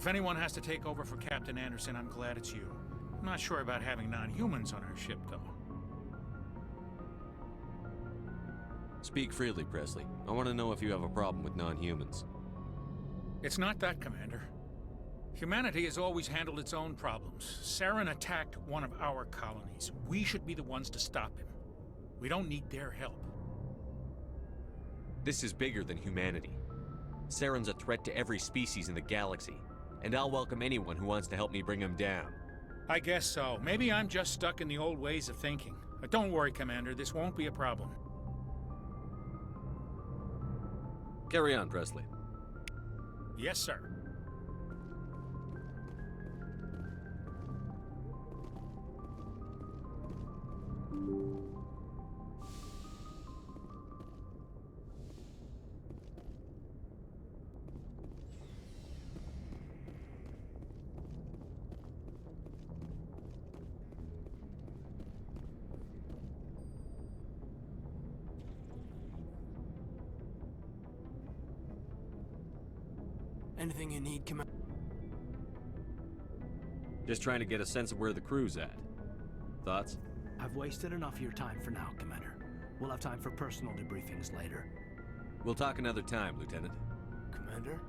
If anyone has to take over for Captain Anderson, I'm glad it's you. I'm not sure about having non-humans on our ship, though. Speak freely, Presley. I want to know if you have a problem with non-humans. It's not that, Commander. Humanity has always handled its own problems. Saren attacked one of our colonies. We should be the ones to stop him. We don't need their help. This is bigger than humanity. Saren's a threat to every species in the galaxy, and I'll welcome anyone who wants to help me bring him down. I guess so. Maybe I'm just stuck in the old ways of thinking. But don't worry, Commander. This won't be a problem. Carry on, Presley. Yes, sir. Anything you need, Commander? Just trying to get a sense of where the crew's at. Thoughts? I've wasted enough of your time for now, Commander. We'll have time for personal debriefings later. We'll talk another time, Lieutenant. Commander?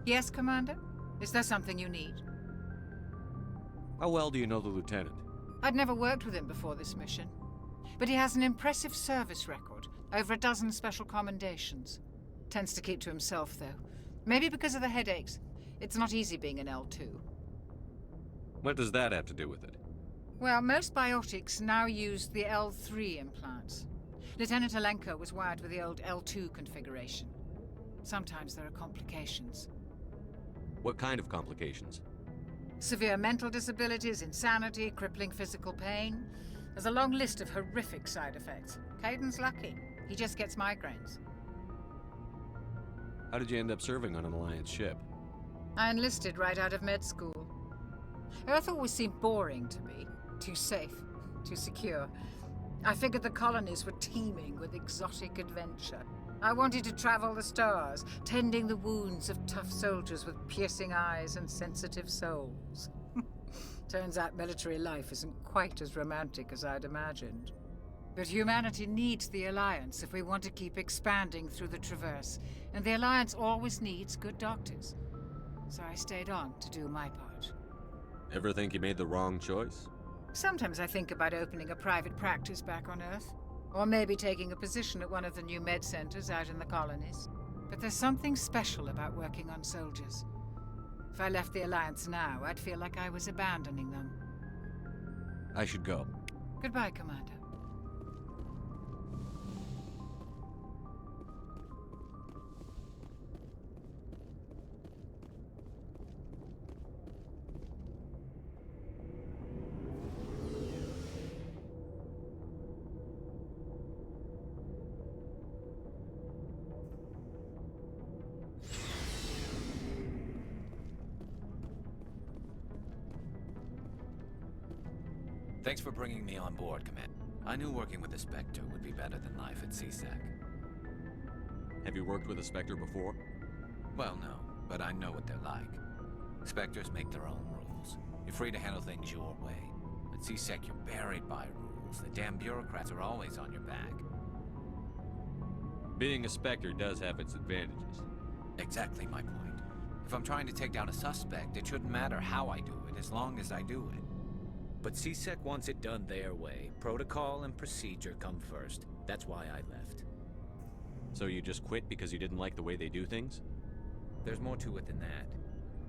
Yes, Commander? Is there something you need? How well do you know the Lieutenant? I'd never worked with him before this mission. But he has an impressive service record, over a dozen special commendations. Tends to keep to himself, though. Maybe because of the headaches. It's not easy being an L2. What does that have to do with it? Well, most biotics now use the L3 implants. Lieutenant Alenko was wired with the old L2 configuration. Sometimes there are complications. What kind of complications? Severe mental disabilities, insanity, crippling physical pain. There's a long list of horrific side effects. Caden's lucky. He just gets migraines. How did you end up serving on an Alliance ship? I enlisted right out of med school. Earth always seemed boring to me. Too safe, too secure. I figured the colonies were teeming with exotic adventure. I wanted to travel the stars, tending the wounds of tough soldiers with piercing eyes and sensitive souls. Turns out military life isn't quite as romantic as I'd imagined. But humanity needs the Alliance if we want to keep expanding through the Traverse, and the Alliance always needs good doctors. So I stayed on to do my part. Ever think you made the wrong choice? Sometimes I think about opening a private practice back on Earth. Or maybe taking a position at one of the new med centers out in the colonies. But there's something special about working on soldiers. If I left the Alliance now, I'd feel like I was abandoning them. I should go. Goodbye, Commander. Thanks for bringing me on board, Commander. I knew working with the Spectre would be better than life at CSEC. Have you worked with a Spectre before? Well, no, but I know what they're like. Spectres make their own rules. You're free to handle things your way. At CSEC, you're buried by rules. The damn bureaucrats are always on your back. Being a Spectre does have its advantages. Exactly my point. If I'm trying to take down a suspect, it shouldn't matter how I do it, as long as I do it. But CSEC wants it done their way. Protocol and procedure come first. That's why I left. So you just quit because you didn't like the way they do things? There's more to it than that.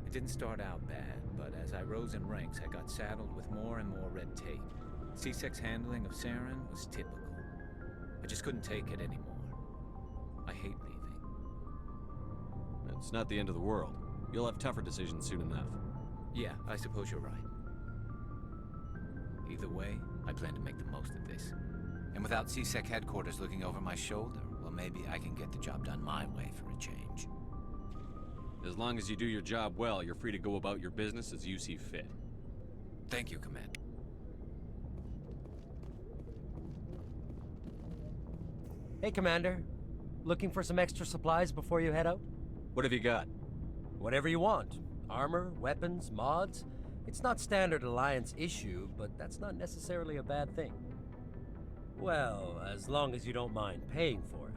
It didn't start out bad, but as I rose in ranks, I got saddled with more and more red tape. C-Sec's handling of Saren was typical. I just couldn't take it anymore. I hate leaving. It's not the end of the world. You'll have tougher decisions soon enough. Yeah, I suppose you're right. Either way, I plan to make the most of this. And without C-Sec headquarters looking over my shoulder, well, maybe I can get the job done my way for a change. As long as you do your job well, you're free to go about your business as you see fit. Thank you, Commander. Hey, Commander. Looking for some extra supplies before you head out? What have you got? Whatever you want. Armor, weapons, mods. It's not standard Alliance issue, but that's not necessarily a bad thing. Well, as long as you don't mind paying for it.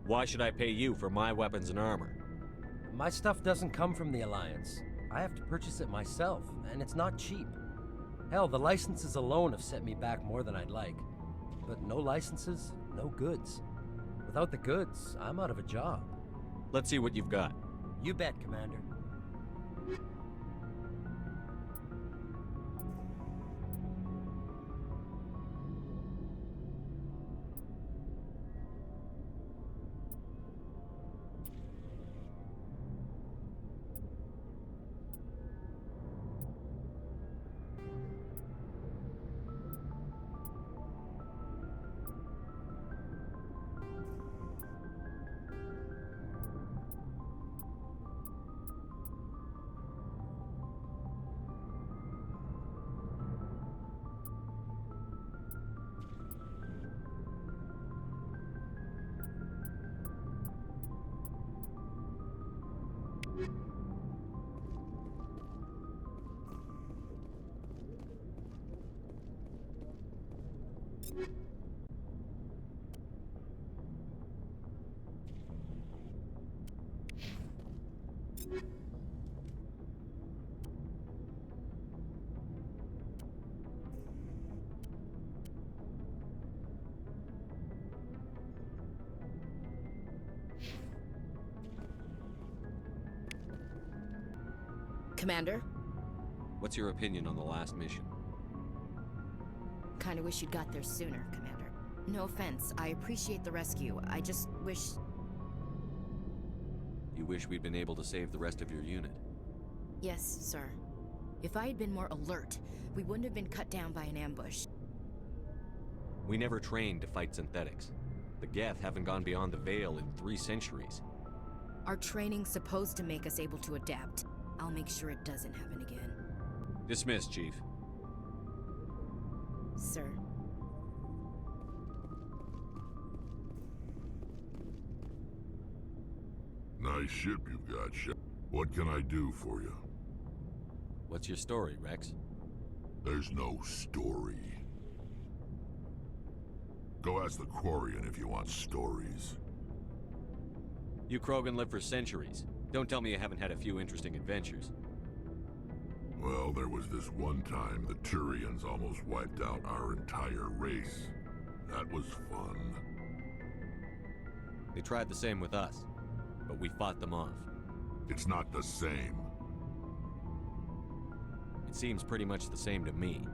Why should I pay you for my weapons and armor? My stuff doesn't come from the Alliance. I have to purchase it myself, and it's not cheap. Hell, the licenses alone have set me back more than I'd like. But no licenses, no goods. Without the goods, I'm out of a job. Let's see what you've got. You bet, Commander. Commander? What's your opinion on the last mission? Kinda wish you'd got there sooner, Commander. No offense, I appreciate the rescue. I just wish... You wish we'd been able to save the rest of your unit? Yes, sir. If I had been more alert, we wouldn't have been cut down by an ambush. We never trained to fight synthetics. The Geth haven't gone beyond the Veil in 3 centuries. Our training's supposed to make us able to adapt. I'll make sure it doesn't happen again. Dismissed, Chief. Sir. Nice ship you've got, Shep. What can I do for you? What's your story, Rex? There's no story. Go ask the Quarian if you want stories. You Krogan live for centuries. Don't tell me you haven't had a few interesting adventures. Well, there was this one time the Turians almost wiped out our entire race. That was fun. They tried the same with us, but we fought them off. It's not the same. It seems pretty much the same to me.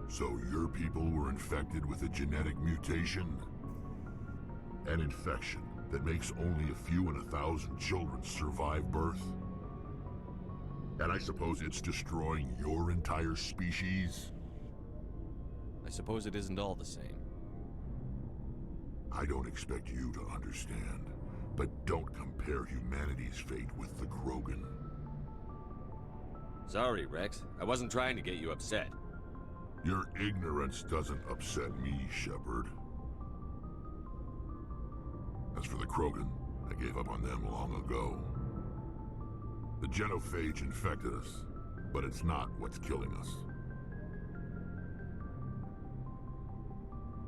So your people were infected with a genetic mutation? An infection that makes only a few in 1,000 children survive birth? And I suppose it's destroying your entire species? I suppose it isn't all the same. I don't expect you to understand, but don't compare humanity's fate with the Krogan. Sorry, Rex. I wasn't trying to get you upset. Your ignorance doesn't upset me, Shepard. As for the Krogan, I gave up on them long ago. The genophage infected us, but it's not what's killing us.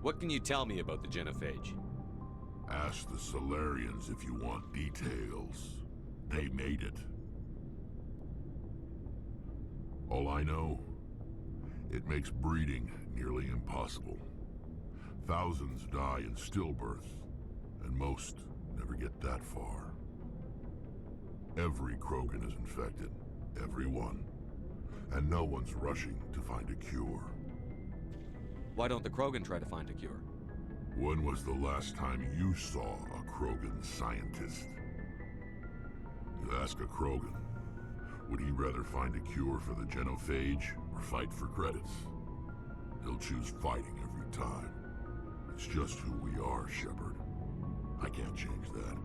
What can you tell me about the genophage? Ask the Solarians if you want details. They made it. All I know, it makes breeding nearly impossible. Thousands die in stillbirth, and most never get that far. Every Krogan is infected. Every one. And no one's rushing to find a cure. Why don't the Krogan try to find a cure? When was the last time you saw a Krogan scientist? You ask a Krogan, would he rather find a cure for the genophage or fight for credits? He'll choose fighting every time. It's just who we are, Shepard. I can't change that.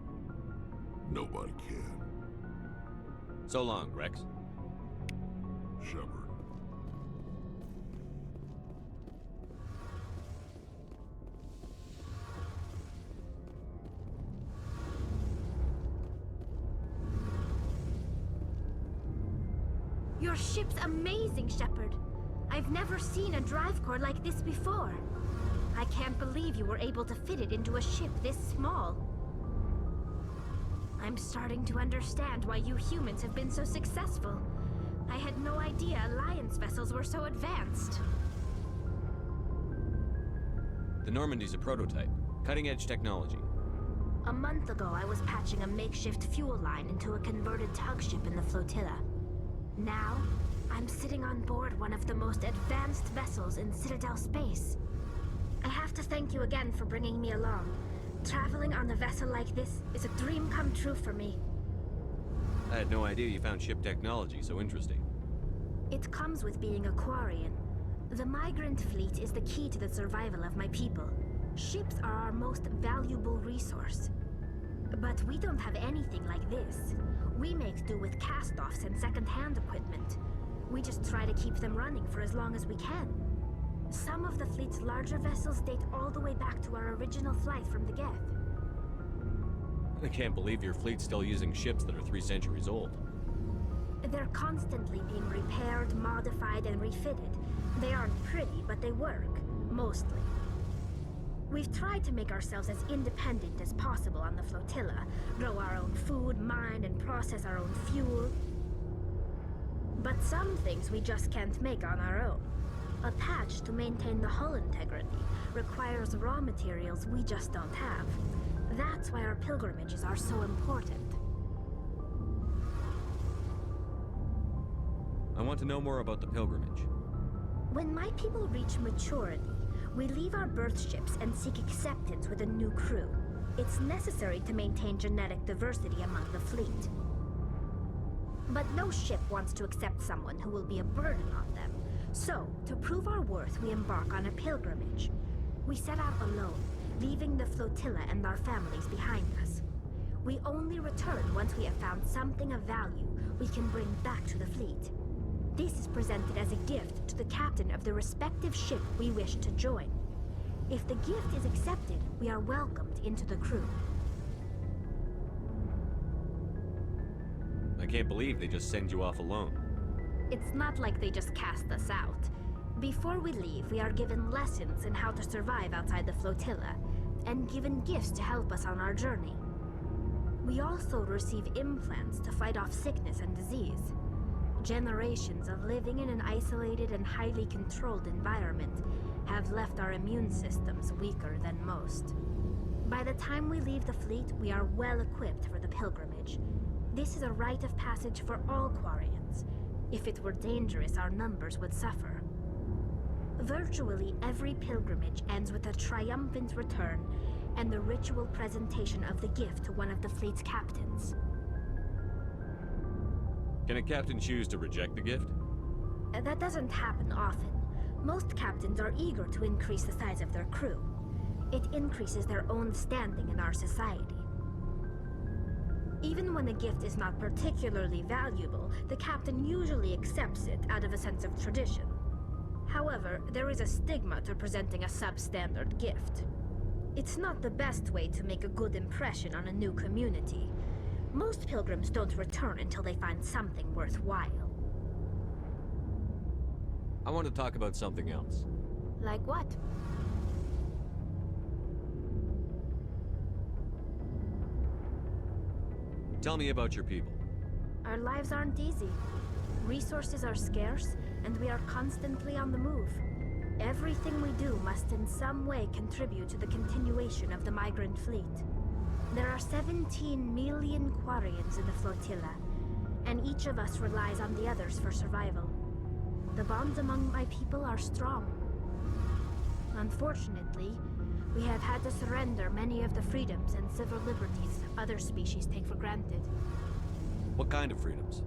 Nobody can. So long, Rex. Shepard. Your ship's amazing, Shepard. I've never seen a drive core like this before. I can't believe you were able to fit it into a ship this small. I'm starting to understand why you humans have been so successful. I had no idea Alliance vessels were so advanced. The Normandy's a prototype. Cutting-edge technology. A month ago, I was patching a makeshift fuel line into a converted tug ship in the flotilla. Now, I'm sitting on board one of the most advanced vessels in Citadel space. I have to thank you again for bringing me along. Traveling on a vessel like this is a dream come true for me. I had no idea you found ship technology so interesting. It comes with being a Quarian. The migrant fleet is the key to the survival of my people. Ships are our most valuable resource. But we don't have anything like this. We make do with cast-offs and second-hand equipment. We just try to keep them running for as long as we can. Some of the fleet's larger vessels date all the way back to our original flight from the Geth. I can't believe your fleet's still using ships that are 3 centuries old. They're constantly being repaired, modified, and refitted. They aren't pretty, but they work. Mostly. We've tried to make ourselves as independent as possible on the flotilla, grow our own food, mine, and process our own fuel. But some things we just can't make on our own. A patch to maintain the hull integrity requires raw materials we just don't have. That's why our pilgrimages are so important. I want to know more about the pilgrimage. When my people reach maturity, we leave our birth ships and seek acceptance with a new crew. It's necessary to maintain genetic diversity among the fleet. But no ship wants to accept someone who will be a burden on them. So, to prove our worth, we embark on a pilgrimage. We set out alone, leaving the flotilla and our families behind us. We only return once we have found something of value we can bring back to the fleet. This is presented as a gift to the captain of the respective ship we wish to join. If the gift is accepted, we are welcomed into the crew. I can't believe they just send you off alone. It's not like they just cast us out. Before we leave, we are given lessons in how to survive outside the flotilla, and given gifts to help us on our journey. We also receive implants to fight off sickness and disease. Generations of living in an isolated and highly controlled environment have left our immune systems weaker than most. By the time we leave the fleet, we are well equipped for the pilgrimage. This is a rite of passage for all Quarians. If it were dangerous, our numbers would suffer. Virtually every pilgrimage ends with a triumphant return and the ritual presentation of the gift to one of the fleet's captains. Can a captain choose to reject the gift? That doesn't happen often. Most captains are eager to increase the size of their crew. It increases their own standing in our society. Even when a gift is not particularly valuable, the captain usually accepts it out of a sense of tradition. However, there is a stigma to presenting a substandard gift. It's not the best way to make a good impression on a new community. Most pilgrims don't return until they find something worthwhile. I want to talk about something else. Like what? Tell me about your people. Our lives aren't easy. Resources are scarce, and we are constantly on the move. Everything we do must in some way contribute to the continuation of the migrant fleet. There are 17 million Quarians in the flotilla, and each of us relies on the others for survival. The bonds among my people are strong. Unfortunately, we have had to surrender many of the freedoms and civil liberties other species take for granted. What kind of freedoms?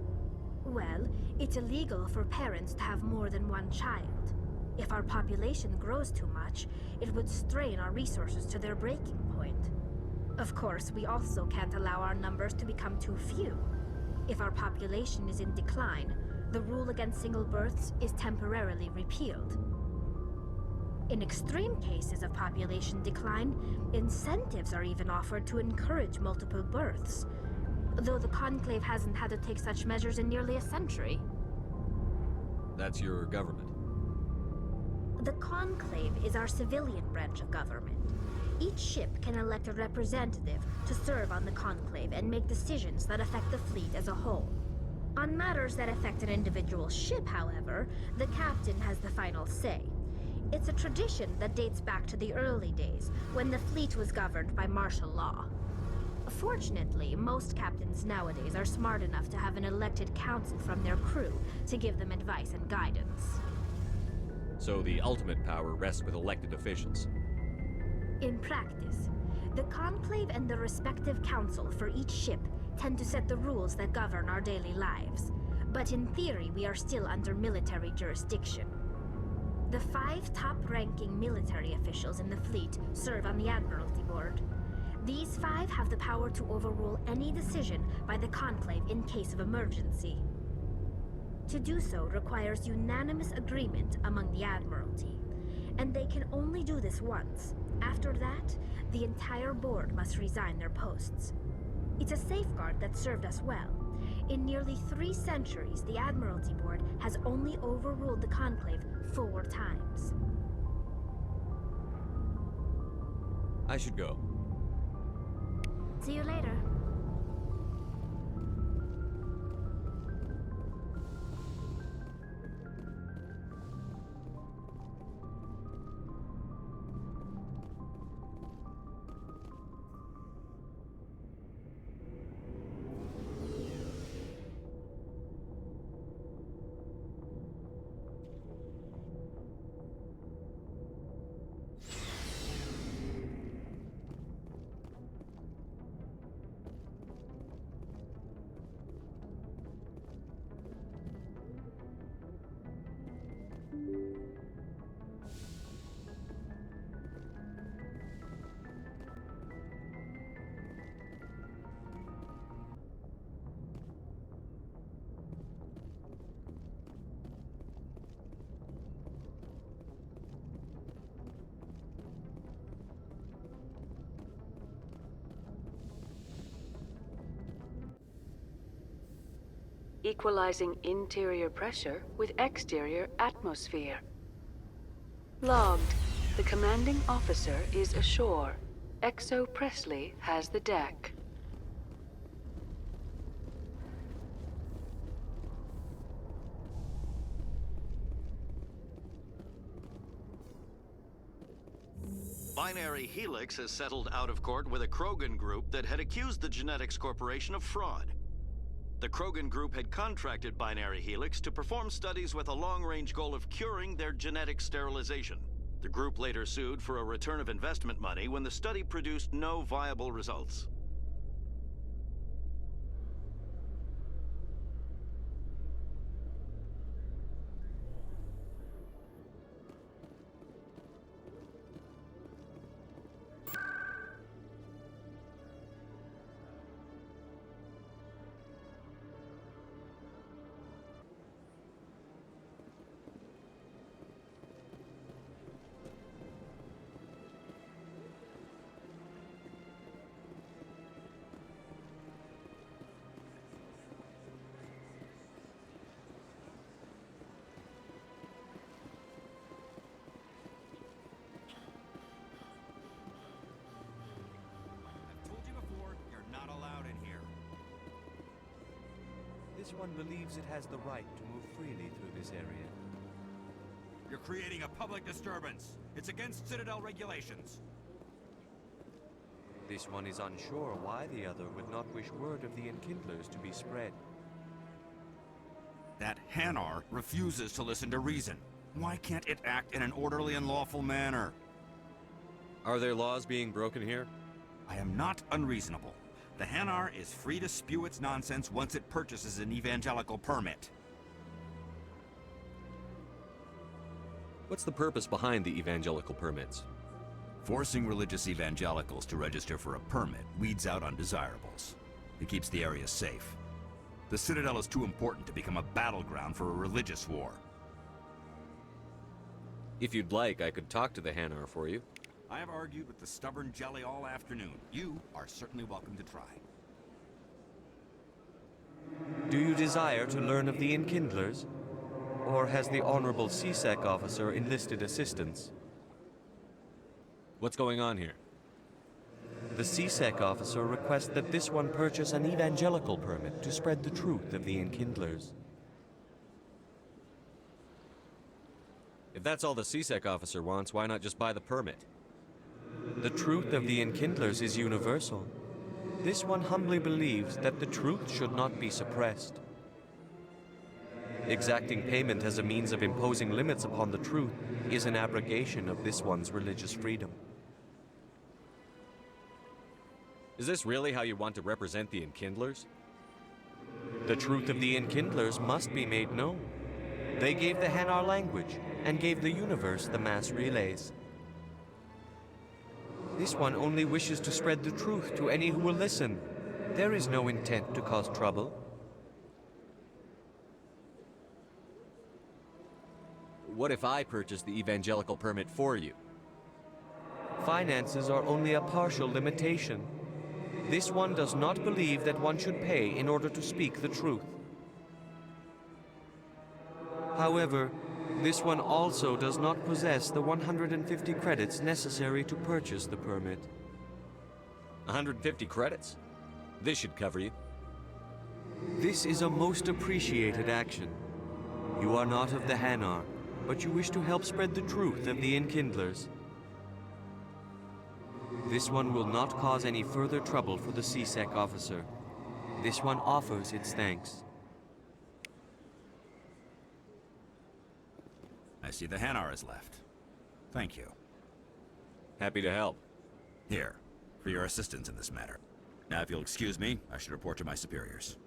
Well, it's illegal for parents to have more than one child. If our population grows too much, it would strain our resources to their breaking point. Of course, we also can't allow our numbers to become too few. If our population is in decline, the rule against single births is temporarily repealed. In extreme cases of population decline, incentives are even offered to encourage multiple births, though the Conclave hasn't had to take such measures in nearly a century. That's your government. The Conclave is our civilian branch of government. Each ship can elect a representative to serve on the Conclave and make decisions that affect the fleet as a whole. On matters that affect an individual ship, however, the captain has the final say. It's a tradition that dates back to the early days, when the fleet was governed by martial law. Fortunately, most captains nowadays are smart enough to have an elected council from their crew to give them advice and guidance. So the ultimate power rests with elected officials. In practice, the Conclave and the respective council for each ship tend to set the rules that govern our daily lives. But in theory, we are still under military jurisdiction. The 5 top-ranking military officials in the fleet serve on the Admiralty Board. These 5 have the power to overrule any decision by the Conclave in case of emergency. To do so requires unanimous agreement among the Admiralty, and they can only do this once. After that, the entire board must resign their posts. It's a safeguard that served us well. In nearly 3 centuries, the Admiralty Board has only overruled the Conclave 4 times. I should go. See you later. Equalizing interior pressure with exterior atmosphere. Logged. The commanding officer is ashore. Exo Presley has the deck. Binary Helix has settled out of court with a Krogan group that had accused the Genetics Corporation of fraud. The Krogan group had contracted Binary Helix to perform studies with a long-range goal of curing their genetic sterilization. The group later sued for a return of investment money when the study produced no viable results. This one believes it has the right to move freely through this area. You're creating a public disturbance. It's against Citadel regulations. This one is unsure why the other would not wish word of the enkindlers to be spread. That Hanar refuses to listen to reason. Why can't it act in an orderly and lawful manner? Are there laws being broken here? I am not unreasonable. The Hanar is free to spew its nonsense once it purchases an evangelical permit. What's the purpose behind the evangelical permits? Forcing religious evangelicals to register for a permit weeds out undesirables. It keeps the area safe. The Citadel is too important to become a battleground for a religious war. If you'd like, I could talk to the Hanar for you. I have argued with the stubborn jelly all afternoon. You are certainly welcome to try. Do you desire to learn of the enkindlers? Or has the Honorable CSEC officer enlisted assistance? What's going on here? The CSEC officer requests that this one purchase an evangelical permit to spread the truth of the enkindlers. If that's all the CSEC officer wants, why not just buy the permit? The truth of the enkindlers is universal. This one humbly believes that the truth should not be suppressed. Exacting payment as a means of imposing limits upon the truth is an abrogation of this one's religious freedom. Is this really how you want to represent the enkindlers? The truth of the enkindlers must be made known. They gave the Hanar language and gave the universe the mass relays. This one only wishes to spread the truth to any who will listen. There is no intent to cause trouble. What if I purchase the evangelical permit for you? Finances are only a partial limitation. This one does not believe that one should pay in order to speak the truth. However, this one also does not possess the 150 credits necessary to purchase the permit. 150 credits? This should cover you. This is a most appreciated action. You are not of the Hanar, but you wish to help spread the truth of the enkindlers. This one will not cause any further trouble for the CSEC officer. This one offers its thanks. I see the Hanar is left. Thank you. Happy to help. Here, for your assistance in this matter. Now, if you'll excuse me, I should report to my superiors.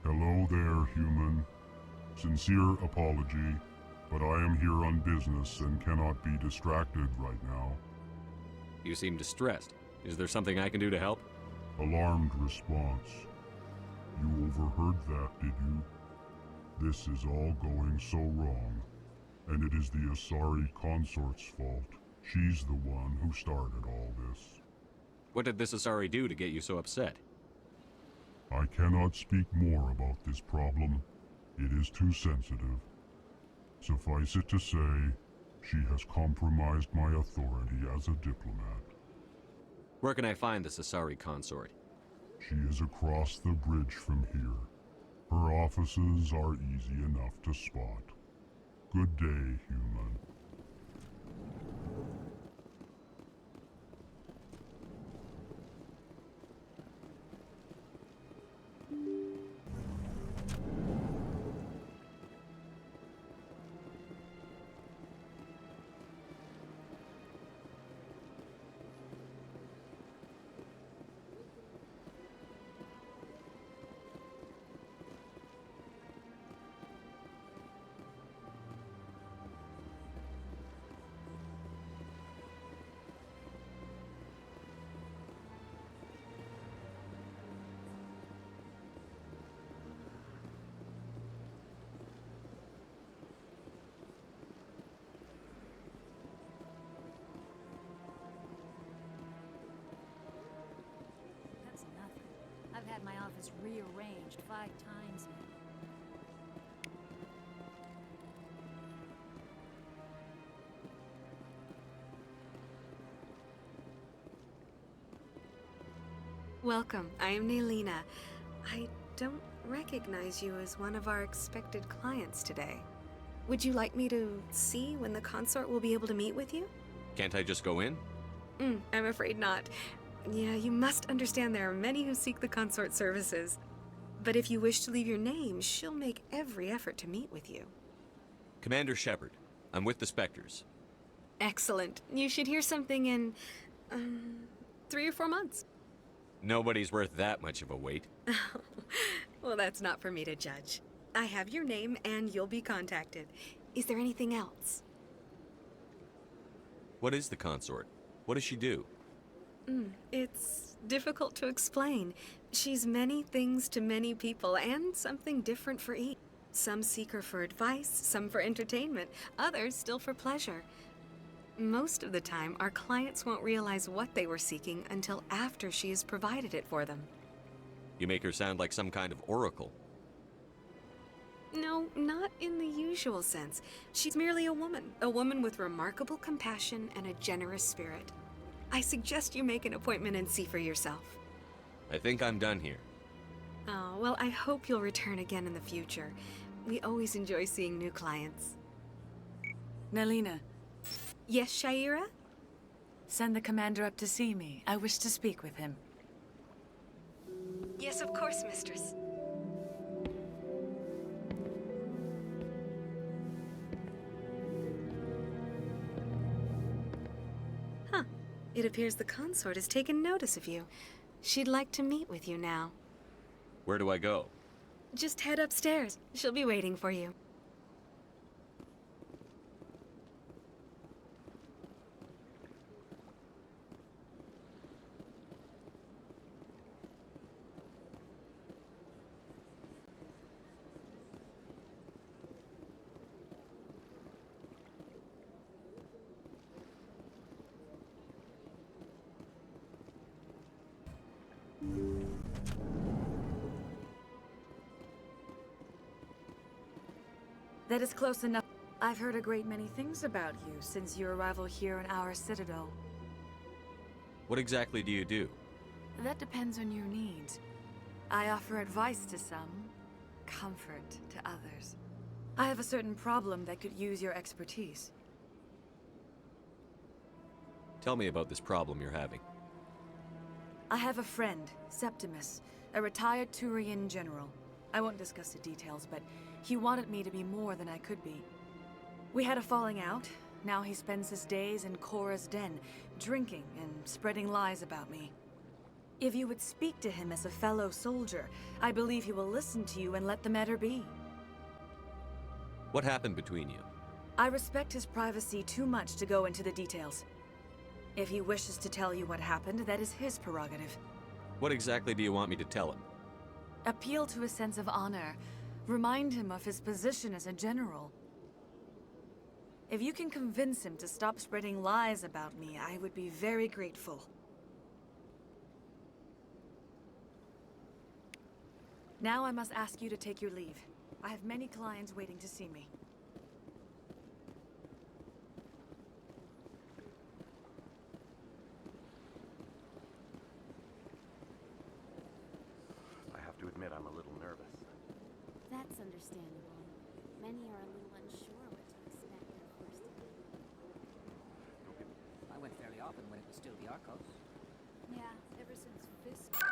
Hello there, human. Sincere apology, but I am here on business and cannot be distracted right now. You seem distressed. Is there something I can do to help? Alarmed response. You overheard that, did you? This is all going so wrong, and it is the Asari consort's fault. She's the one who started all this. What did this Asari do to get you so upset? I cannot speak more about this problem. It is too sensitive. Suffice it to say, she has compromised my authority as a diplomat. Where can I find this Asari consort? She is across the bridge from here. Her offices are easy enough to spot. Good day, human. had my office rearranged 5 times. Welcome. I am Nelina. I don't recognize you as one of our expected clients today. Would you like me to see when the consort will be able to meet with you? Can't I just go in? I'm afraid not. Yeah, you must understand there are many who seek the consort services. But if you wish to leave your name, she'll make every effort to meet with you. Commander Shepard. I'm with the Spectres. Excellent. You should hear something in, 3 or 4 months. Nobody's worth that much of a wait. Well, that's not for me to judge. I have your name and you'll be contacted. Is there anything else? What is the consort? What does she do? It's difficult to explain. She's many things to many people, and something different for each. Some seek her for advice, some for entertainment, others still for pleasure. Most of the time, our clients won't realize what they were seeking until after she has provided it for them. You make her sound like some kind of oracle. No, not in the usual sense. She's merely a woman with remarkable compassion and a generous spirit. I suggest you make an appointment and see for yourself. I think I'm done here. Oh, well, I hope you'll return again in the future. We always enjoy seeing new clients. Nelina. Yes, Shaira? Send the commander up to see me. I wish to speak with him. Yes, of course, mistress. It appears the consort has taken notice of you. She'd like to meet with you now. Where do I go? Just head upstairs. She'll be waiting for you. That is close enough. I've heard a great many things about you since your arrival here in our citadel. What exactly do you do? That depends on your needs. I offer advice to some, comfort to others. I have a certain problem that could use your expertise. Tell me about this problem you're having. I have a friend, Septimus, a retired Turian general. I won't discuss the details, but he wanted me to be more than I could be. We had a falling out. Now he spends his days in Cora's den, drinking and spreading lies about me. If you would speak to him as a fellow soldier, I believe he will listen to you and let the matter be. What happened between you? I respect his privacy too much to go into the details. If he wishes to tell you what happened, that is his prerogative. What exactly do you want me to tell him? Appeal to his sense of honor. Remind him of his position as a general. If you can convince him to stop spreading lies about me, I would be very grateful. Now I must ask you to take your leave. I have many clients waiting to see me. I have to admit I'm a little nervous. That's understandable. Many are a little unsure what to expect their first day. I went fairly often when it was still the Arcos. Yeah, ever since Fisk.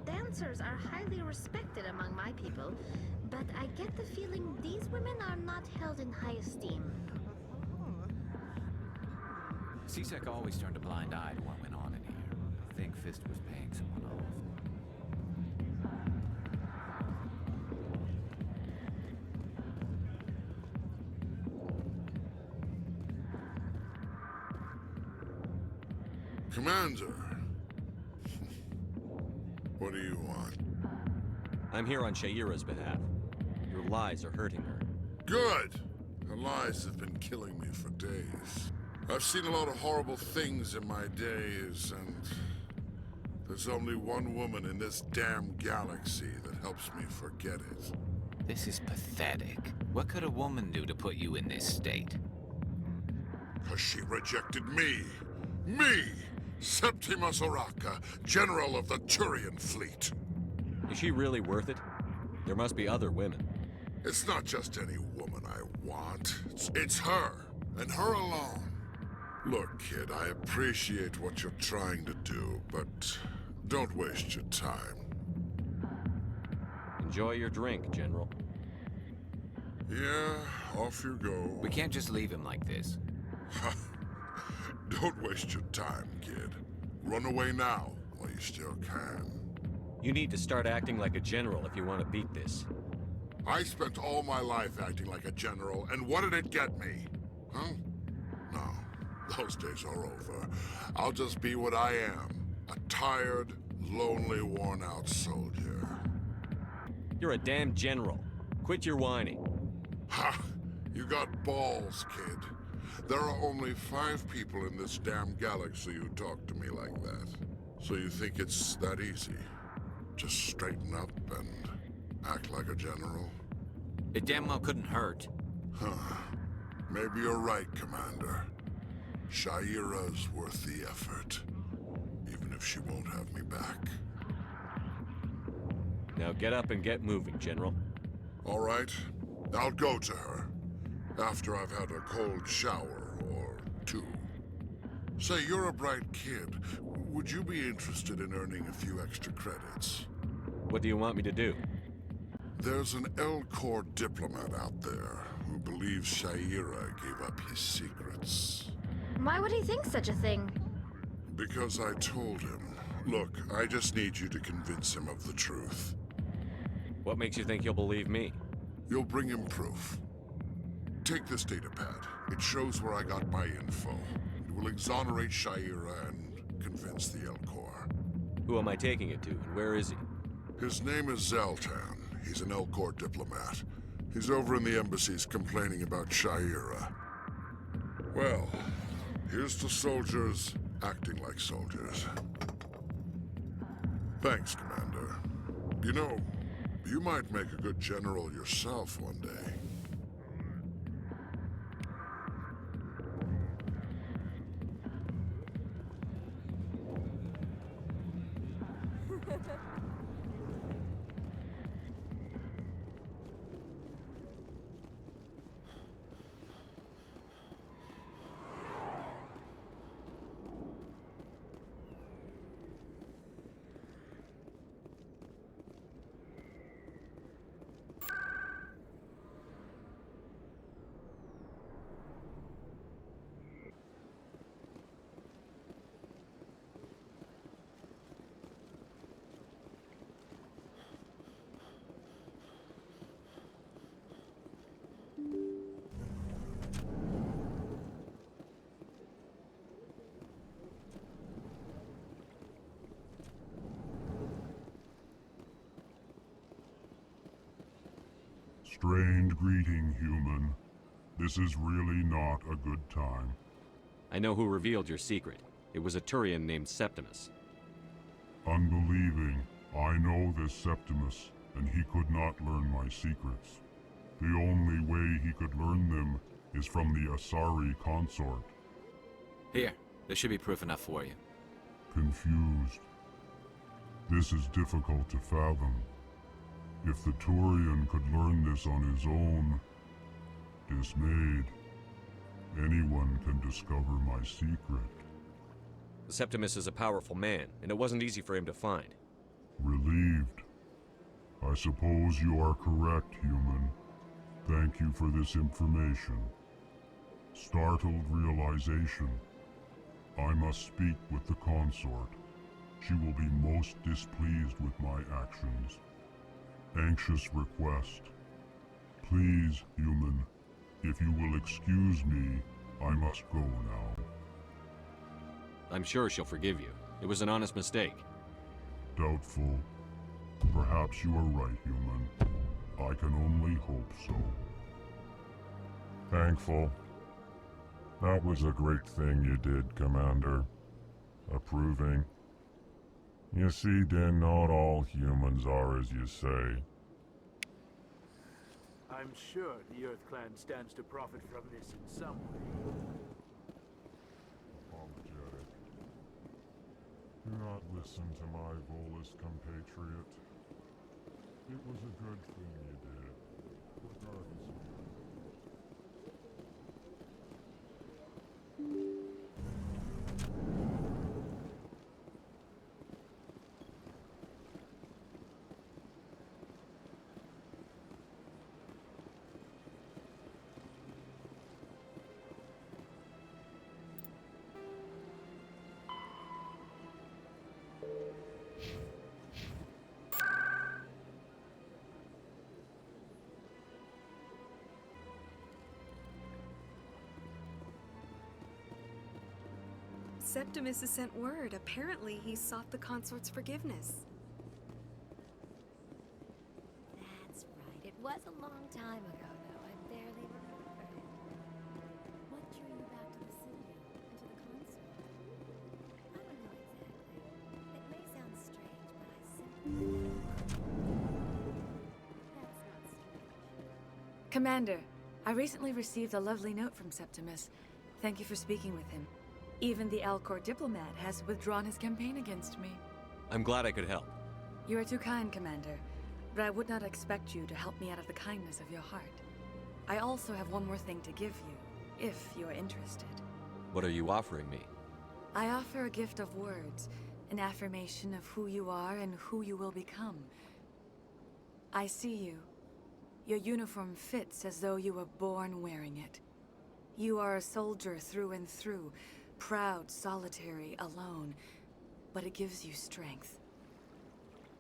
Dancers are highly respected among my people, but I get the feeling these women are not held in high esteem. C-Sec always turned a blind eye to what went on in here. I think Fist was paying someone off. Commander. What do you want? I'm here on Shaira's behalf. Your lies are hurting her. Good! Her lies have been killing me for days. I've seen a lot of horrible things in my days, and there's only one woman in this damn galaxy that helps me forget it. This is pathetic. What could a woman do to put you in this state? 'Cause she rejected me! Me! Septimus Oraka, General of the Turian Fleet. Is she really worth it? There must be other women. It's not just any woman I want. It's her, and her alone. Look, kid, I appreciate what you're trying to do, but don't waste your time. Enjoy your drink, General. Yeah, off you go. We can't just leave him like this. Don't waste your time, kid. Run away now, while you still can. You need to start acting like a general if you want to beat this. I spent all my life acting like a general, and what did it get me? Huh? No, those days are over. I'll just be what I am. A tired, lonely, worn-out soldier. You're a damn general. Quit your whining. Ha! You got balls, kid. There are only 5 people in this damn galaxy who talk to me like that. So you think it's that easy? Just straighten up and act like a general? It damn well couldn't hurt. Huh. Maybe you're right, Commander. Shaira's worth the effort. Even if she won't have me back. Now get up and get moving, General. All right. I'll go to her. After I've had a cold shower or 2. Say, you're a bright kid. Would you be interested in earning a few extra credits? What do you want me to do? There's an L-Corps diplomat out there who believes Shaira gave up his secrets. Why would he think such a thing? Because I told him. Look, I just need you to convince him of the truth. What makes you think he'll believe me? You'll bring him proof. Take this datapad. It shows where I got my info. It will exonerate Shaira and convince the L-Corps. Who am I taking it to, and where is he? His name is Zaltan. He's an L-Corps diplomat. He's over in the embassies complaining about Shaira. Well, here's to soldiers acting like soldiers. Thanks, Commander. You know, you might make a good general yourself one day. Strained greeting, human. This is really not a good time. I know who revealed your secret. It was a Turian named Septimus. Unbelieving. I know this Septimus, and he could not learn my secrets. The only way he could learn them is from the Asari consort. Here, there should be proof enough for you. Confused. This is difficult to fathom. If the Turian could learn this on his own, dismayed, anyone can discover my secret. Septimus is a powerful man, and it wasn't easy for him to find. Relieved. I suppose you are correct, human. Thank you for this information. Startled realization. I must speak with the consort. She will be most displeased with my actions. Anxious request. Please, human, if you will excuse me, I must go now. I'm sure she'll forgive you. It was an honest mistake. Doubtful. Perhaps you are right, human. I can only hope so. Thankful. That was a great thing you did, Commander. Approving. You see, then not all humans are as you say. I'm sure the Earth Clan stands to profit from this in some way. Apologetic. Do not listen to my Volus compatriot. It was a good thing you did, regardless of Septimus has sent word. Apparently, he sought the consort's forgiveness. That's right. It was a long time ago, though. I barely remember. What drew you back to the city and to the consort? I don't know exactly. It may sound strange, but I simply... That's not strange. Commander, I recently received a lovely note from Septimus. Thank you for speaking with him. Even the Alcor diplomat has withdrawn his campaign against me. I'm glad I could help. You are too kind, Commander, but I would not expect you to help me out of the kindness of your heart. I also have one more thing to give you, if you are interested. What are you offering me? I offer a gift of words, an affirmation of who you are and who you will become. I see you. Your uniform fits as though you were born wearing it. You are a soldier through and through, proud, solitary, alone, but it gives you strength.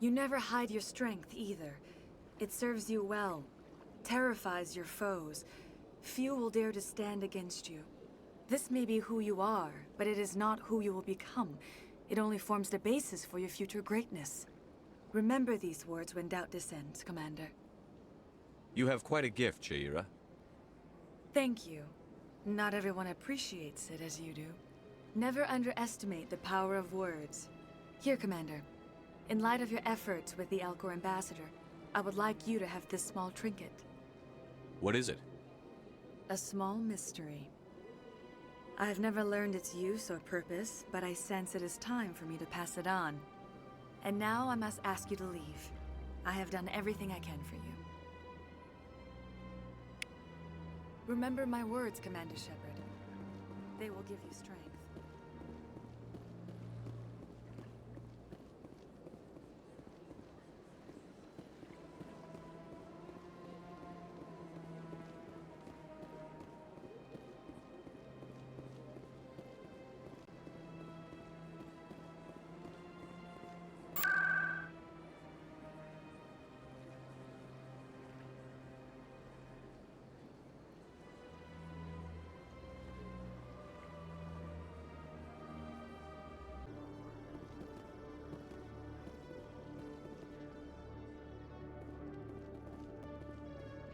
You never hide your strength either. It serves you well, terrifies your foes. Few will dare to stand against you. This may be who you are, but it is not who you will become. It only forms the basis for your future greatness. Remember these words when doubt descends, Commander. You have quite a gift, Liara. Thank you. Not everyone appreciates it as you do. Never underestimate the power of words. Here, Commander. In light of your efforts with the Alcor ambassador, I would like you to have this small trinket. What is it? A small mystery. I have never learned its use or purpose, but I sense it is time for me to pass it on. And now I must ask you to leave. I have done everything I can for you. Remember my words, Commander Shepard. They will give you strength.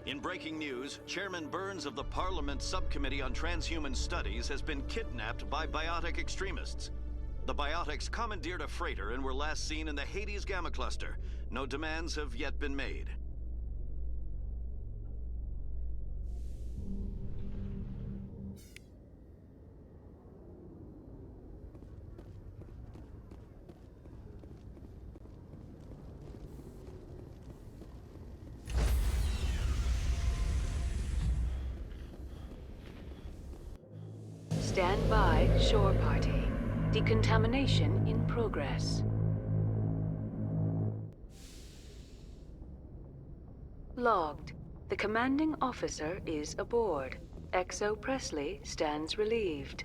In breaking news, Chairman Burns of the Parliament Subcommittee on Transhuman Studies has been kidnapped by biotic extremists. The biotics commandeered a freighter and were last seen in the Hades Gamma Cluster. No demands have yet been made. Stand by, shore party. Decontamination in progress. Logged. The commanding officer is aboard. XO Presley stands relieved.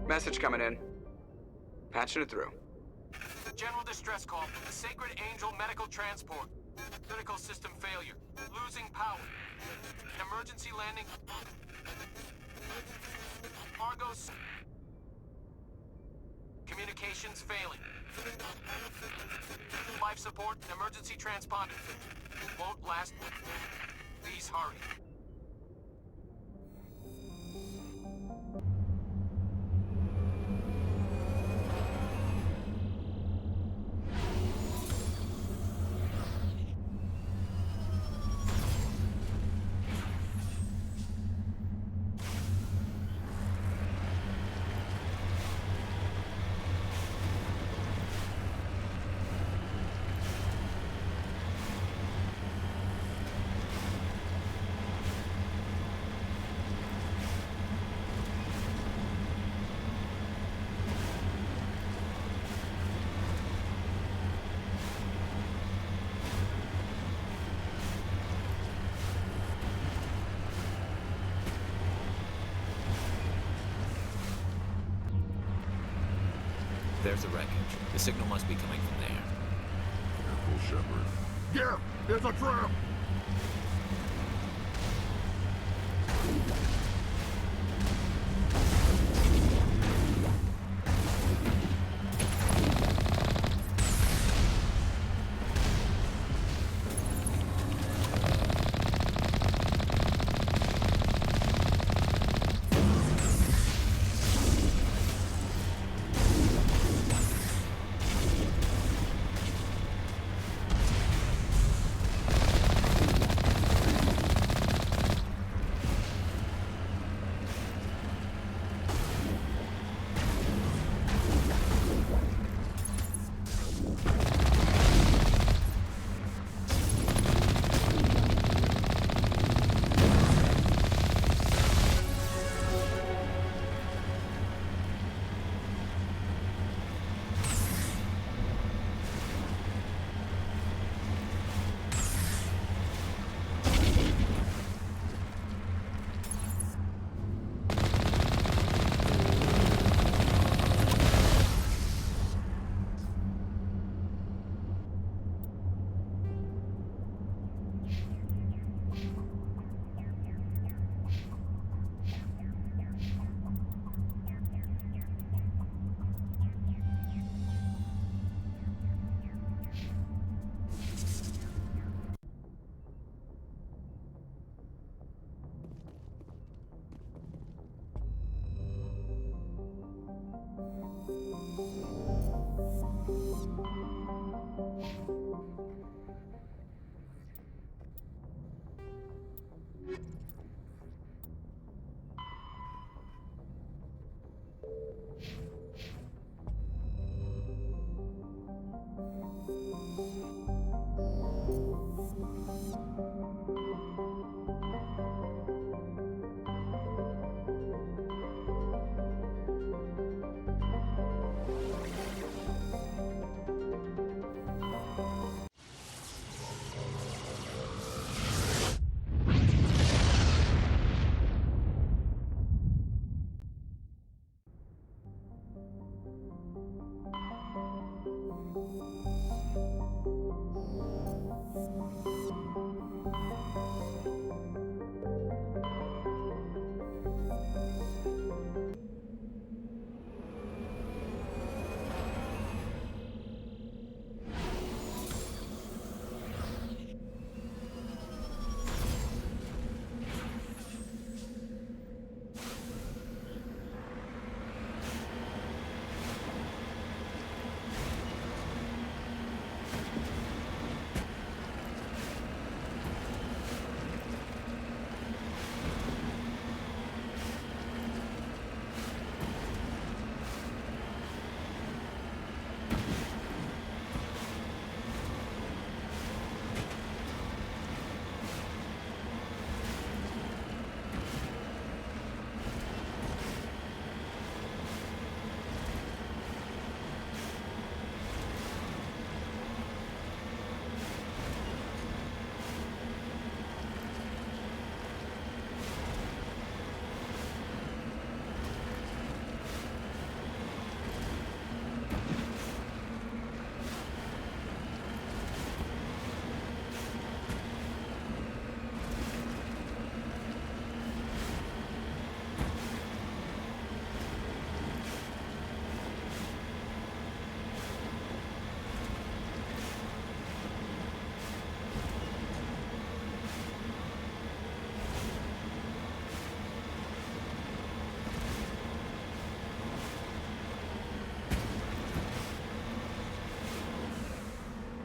Message coming in. Patching it through. General distress call from the Sacred Angel Medical Transport. Critical system failure. Losing power. Emergency landing. Argos. Communications failing. Life support and emergency transponder. Won't last. Please hurry. There's the wreckage. The signal must be coming from there. Careful, Shepard. Yeah, it's a trap!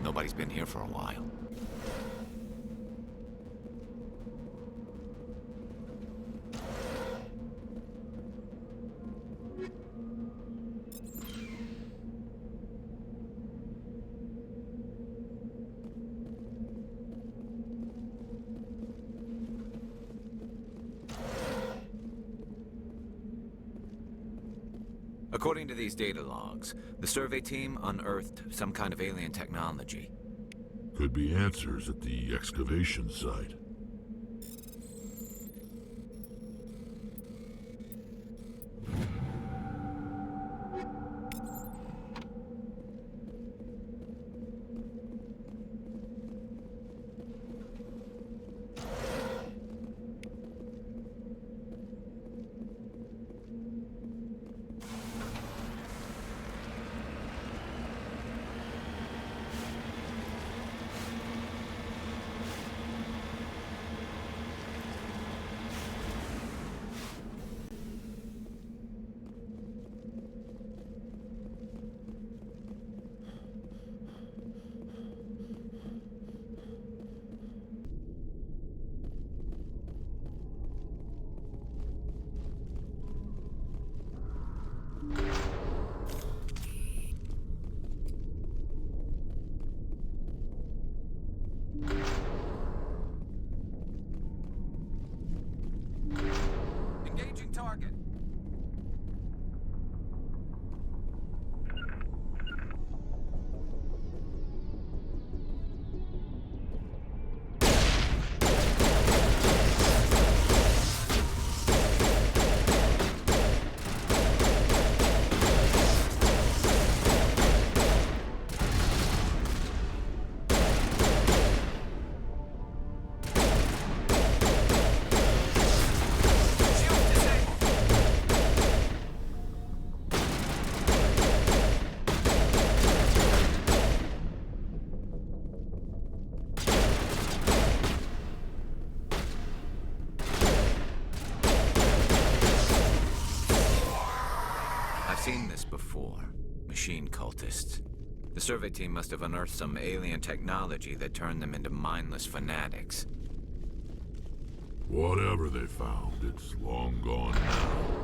Nobody's been here for a while. According to these data logs, the survey team unearthed some kind of alien technology. Could be answers at the excavation site. Engaging target. Seen this before. Machine cultists. The survey team must have unearthed some alien technology that turned them into mindless fanatics. Whatever they found, it's long gone now.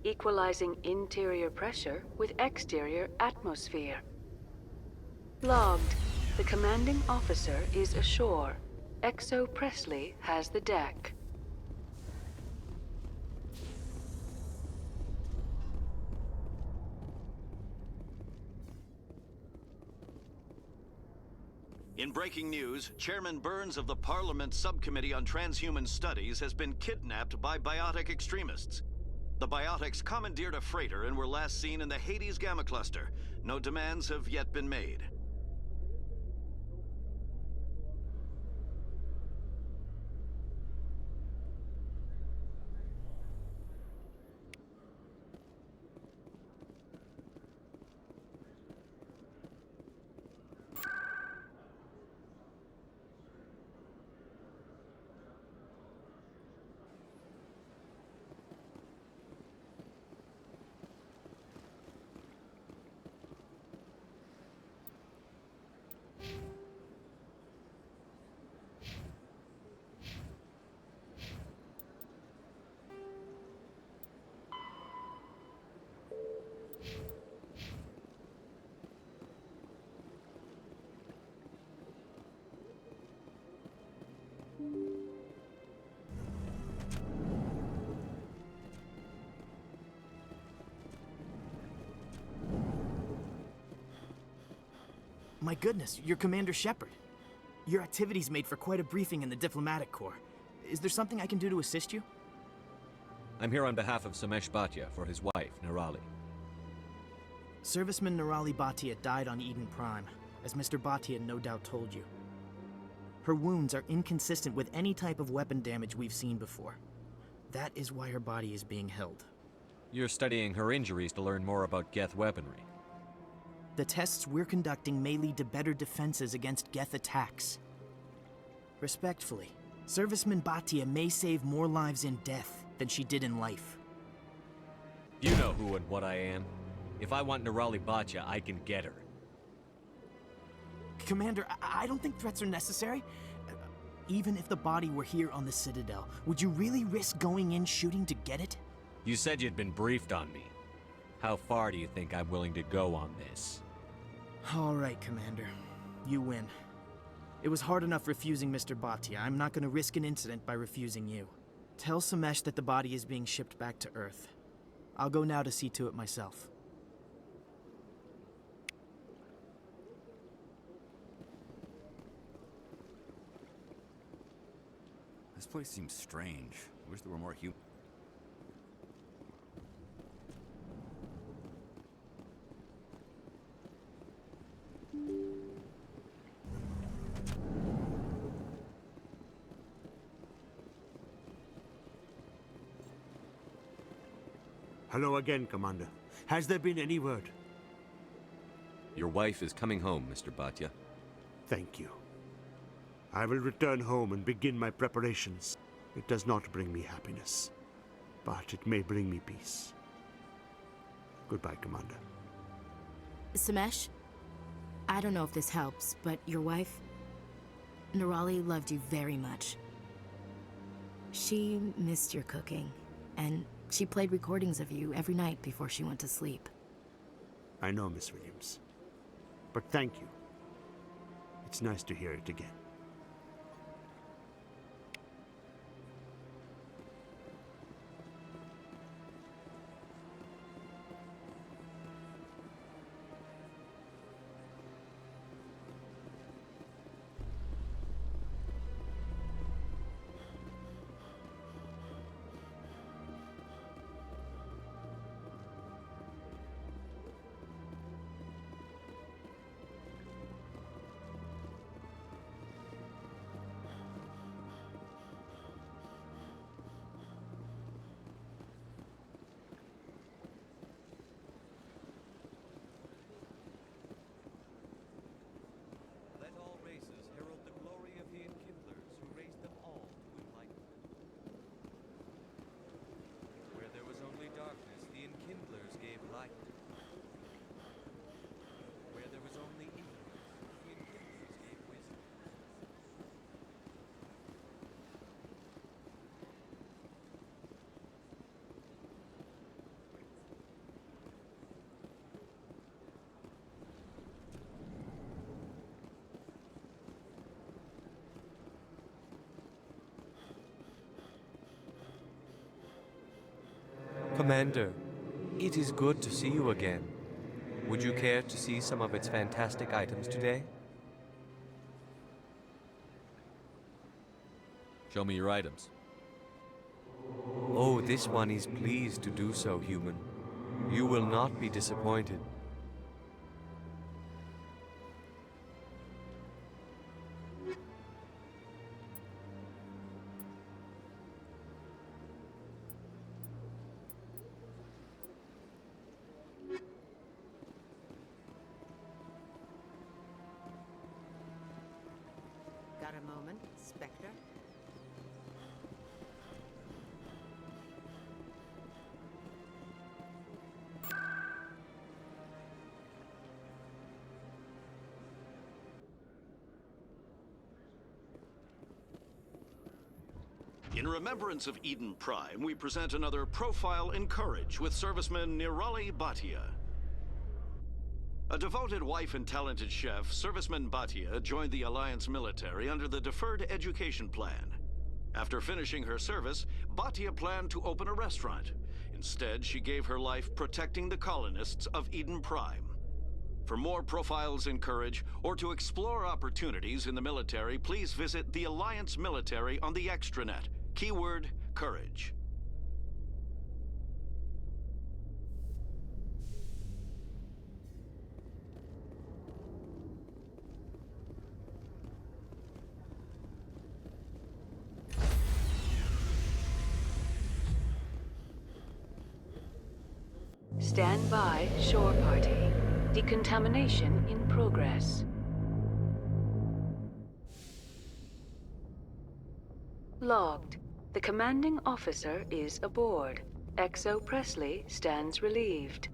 equalizing interior pressure with exterior atmosphere. Logged. The commanding officer is ashore. XO Presley has the deck. In breaking news, Chairman Burns of the Parliament Subcommittee on Transhuman Studies has been kidnapped by biotic extremists. The biotics commandeered a freighter and were last seen in the Hades Gamma Cluster. No demands have yet been made. My goodness, you're Commander Shepard. Your activities made for quite a briefing in the Diplomatic Corps. Is there something I can do to assist you? I'm here on behalf of Samesh Bhatia for his wife, Nirali. Serviceman Nirali Bhatia died on Eden Prime, as Mr. Bhatia no doubt told you. Her wounds are inconsistent with any type of weapon damage we've seen before. That is why her body is being held. You're studying her injuries to learn more about Geth weaponry. The tests we're conducting may lead to better defenses against Geth attacks. Respectfully, Serviceman Bhatia may save more lives in death than she did in life. You know who and what I am. If I want Nirali Bhatia, I can get her. Commander, I don't think threats are necessary. Even if the body were here on the Citadel, would you really risk going in shooting to get it? You said you'd been briefed on me. How far do you think I'm willing to go on this? All right, Commander. You win. It was hard enough refusing Mr. Bhatia. I'm not going to risk an incident by refusing you. Tell Samesh that the body is being shipped back to Earth. I'll go now to see to it myself. This place seems strange. I wish there were more human. Hello again, Commander. Has there been any word? Your wife is coming home, Mr. Bhatia. Thank you. I will return home and begin my preparations. It does not bring me happiness, but it may bring me peace. Goodbye, Commander. Samesh, I don't know if this helps, but your wife, Nirali, loved you very much. She missed your cooking, and she played recordings of you every night before she went to sleep. I know, Miss Williams. But thank you. It's nice to hear it again. Commander, it is good to see you again. Would you care to see some of its fantastic items today? Show me your items. Oh, this one is pleased to do so, human. You will not be disappointed. Got a moment, Spectre? In remembrance of Eden Prime, we present another profile in courage with serviceman Nirali Bhatia. A devoted wife and talented chef, serviceman Bhatia joined the Alliance military under the Deferred Education Plan. After finishing her service, Bhatia planned to open a restaurant. Instead, she gave her life protecting the colonists of Eden Prime. For more profiles in courage, or to explore opportunities in the military, please visit the Alliance military on the extranet. Keyword, courage. Stand by, shore party. Decontamination in progress. Logged. The commanding officer is aboard. XO Presley stands relieved.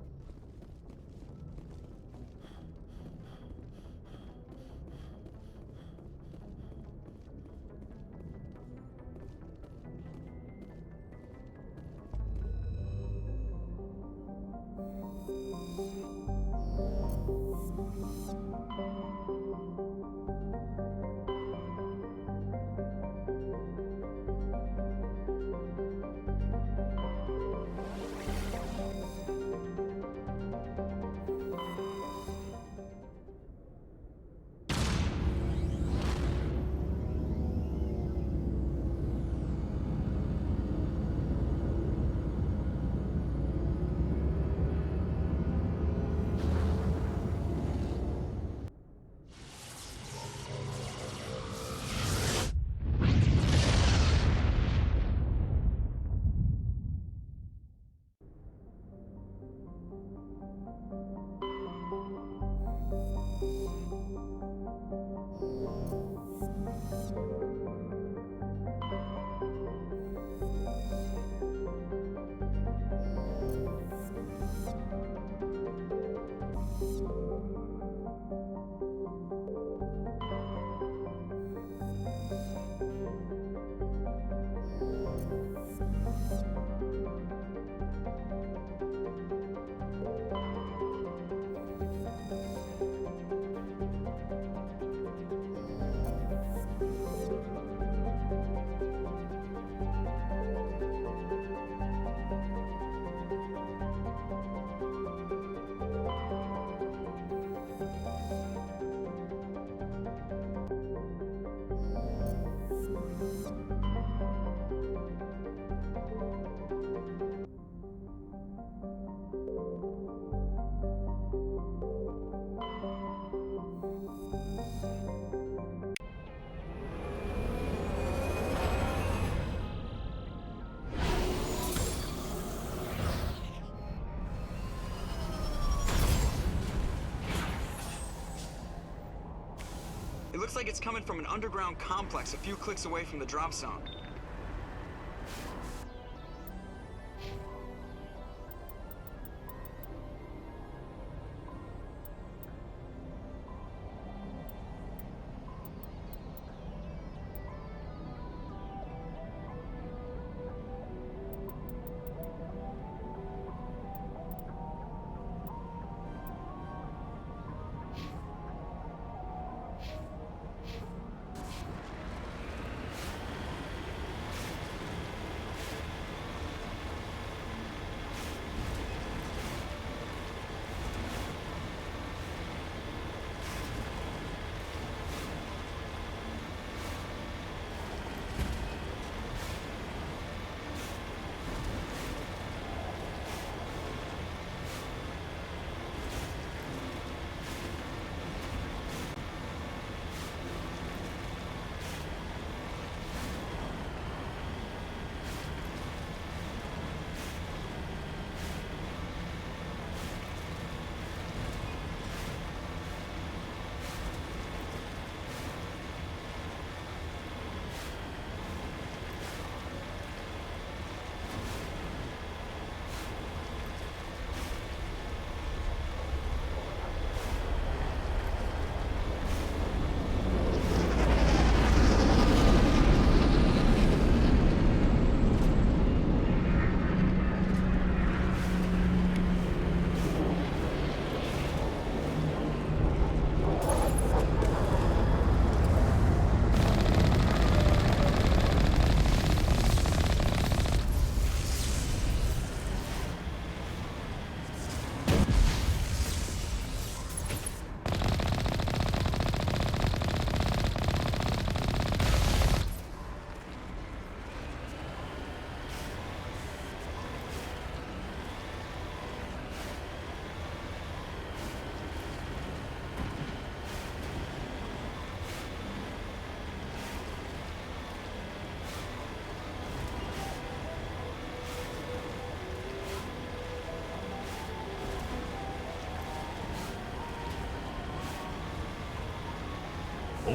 It looks like it's coming from an underground complex a few clicks away from the drop zone.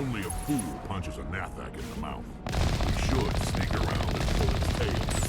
Only a fool punches a Nathak in the mouth. We should sneak around and pull its tail.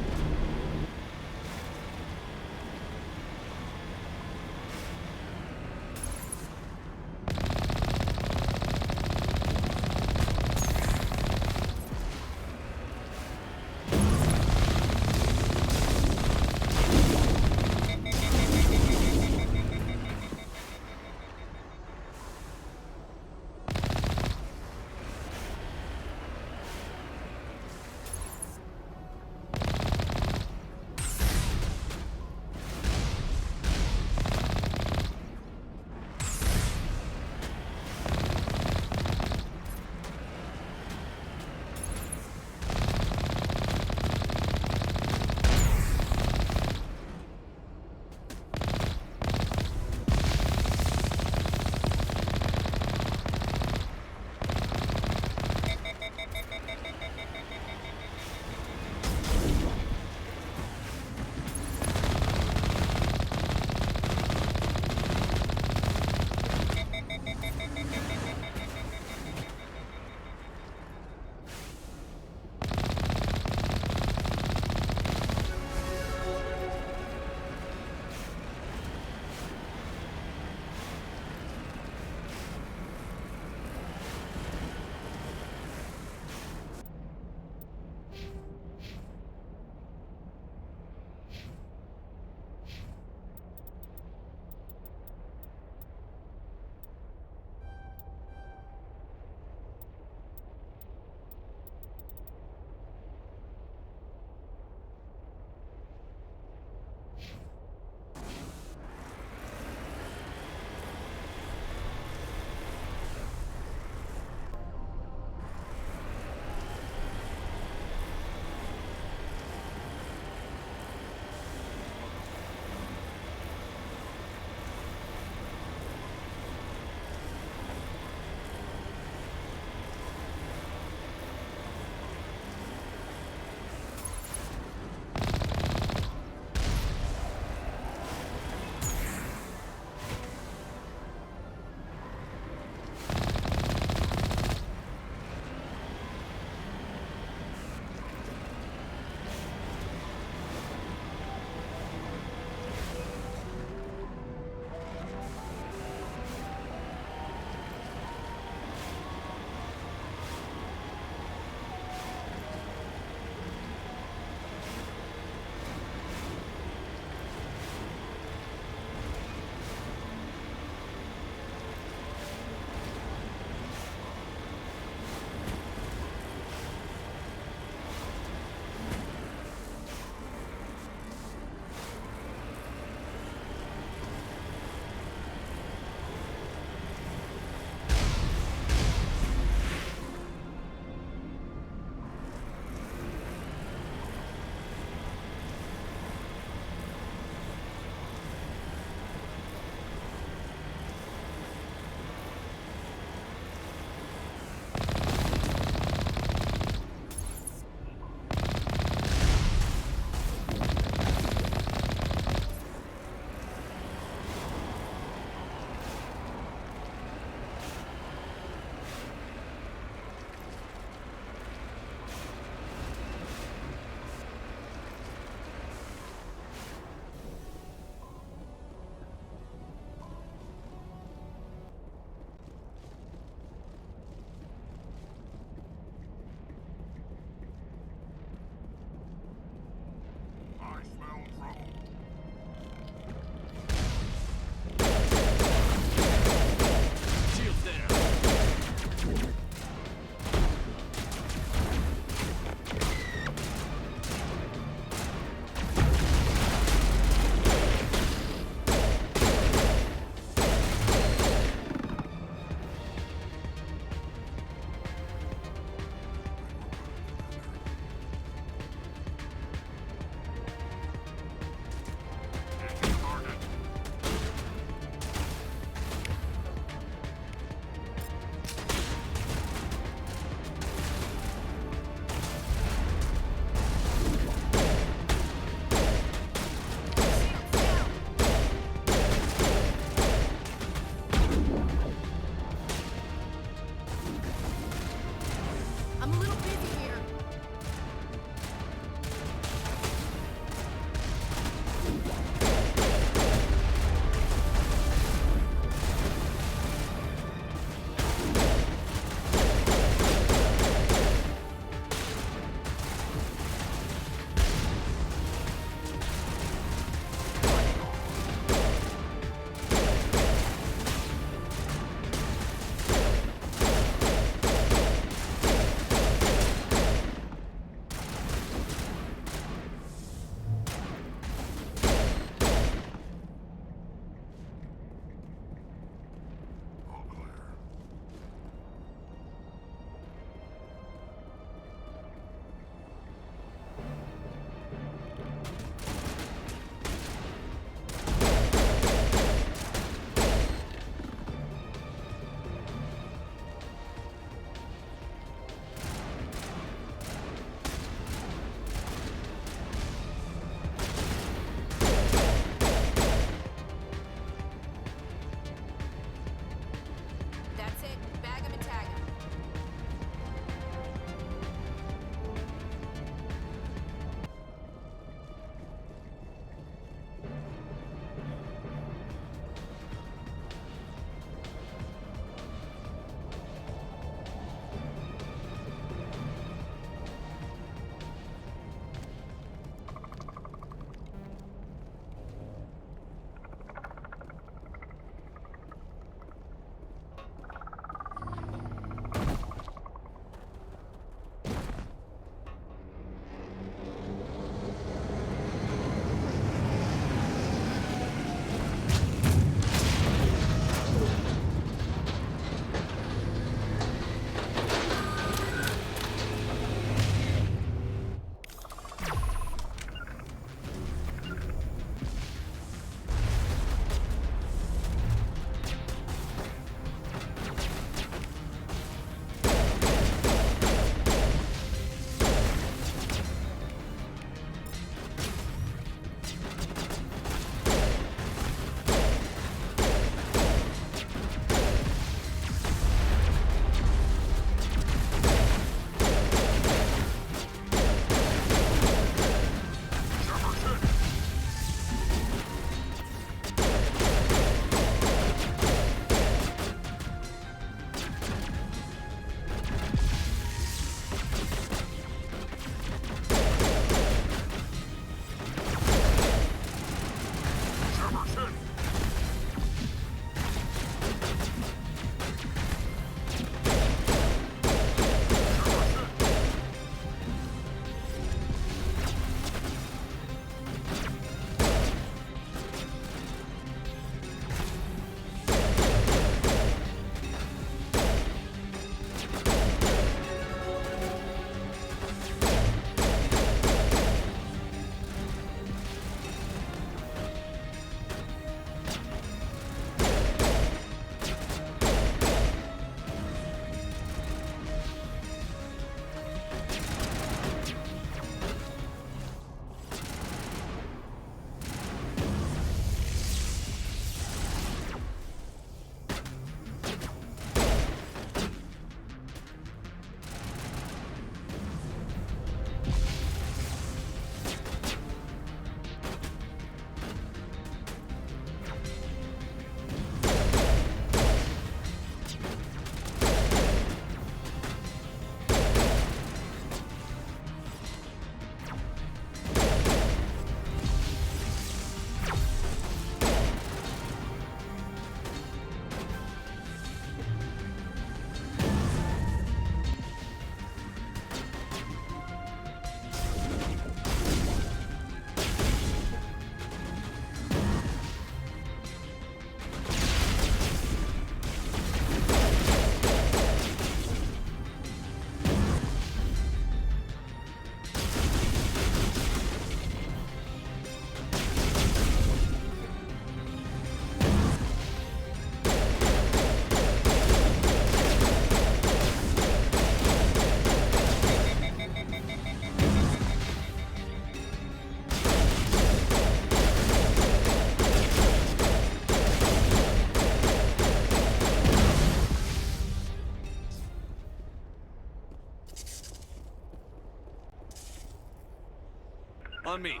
On me.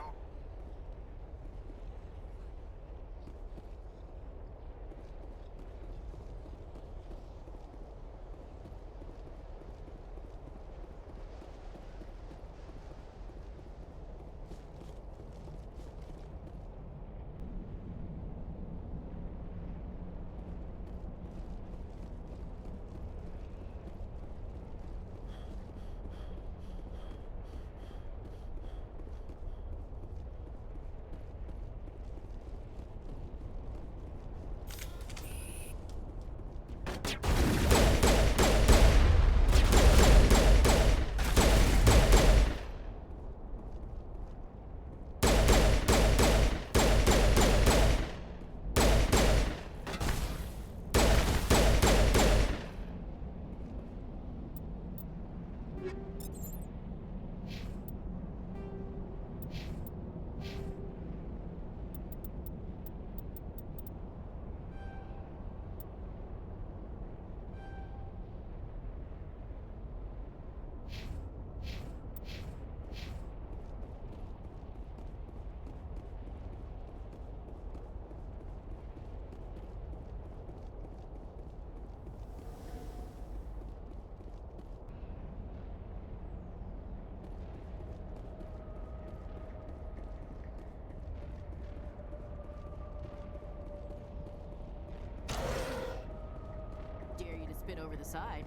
Dare you to spit over the side.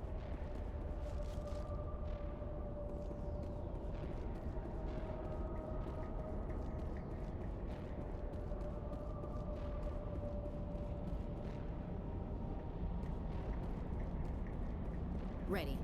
Ready.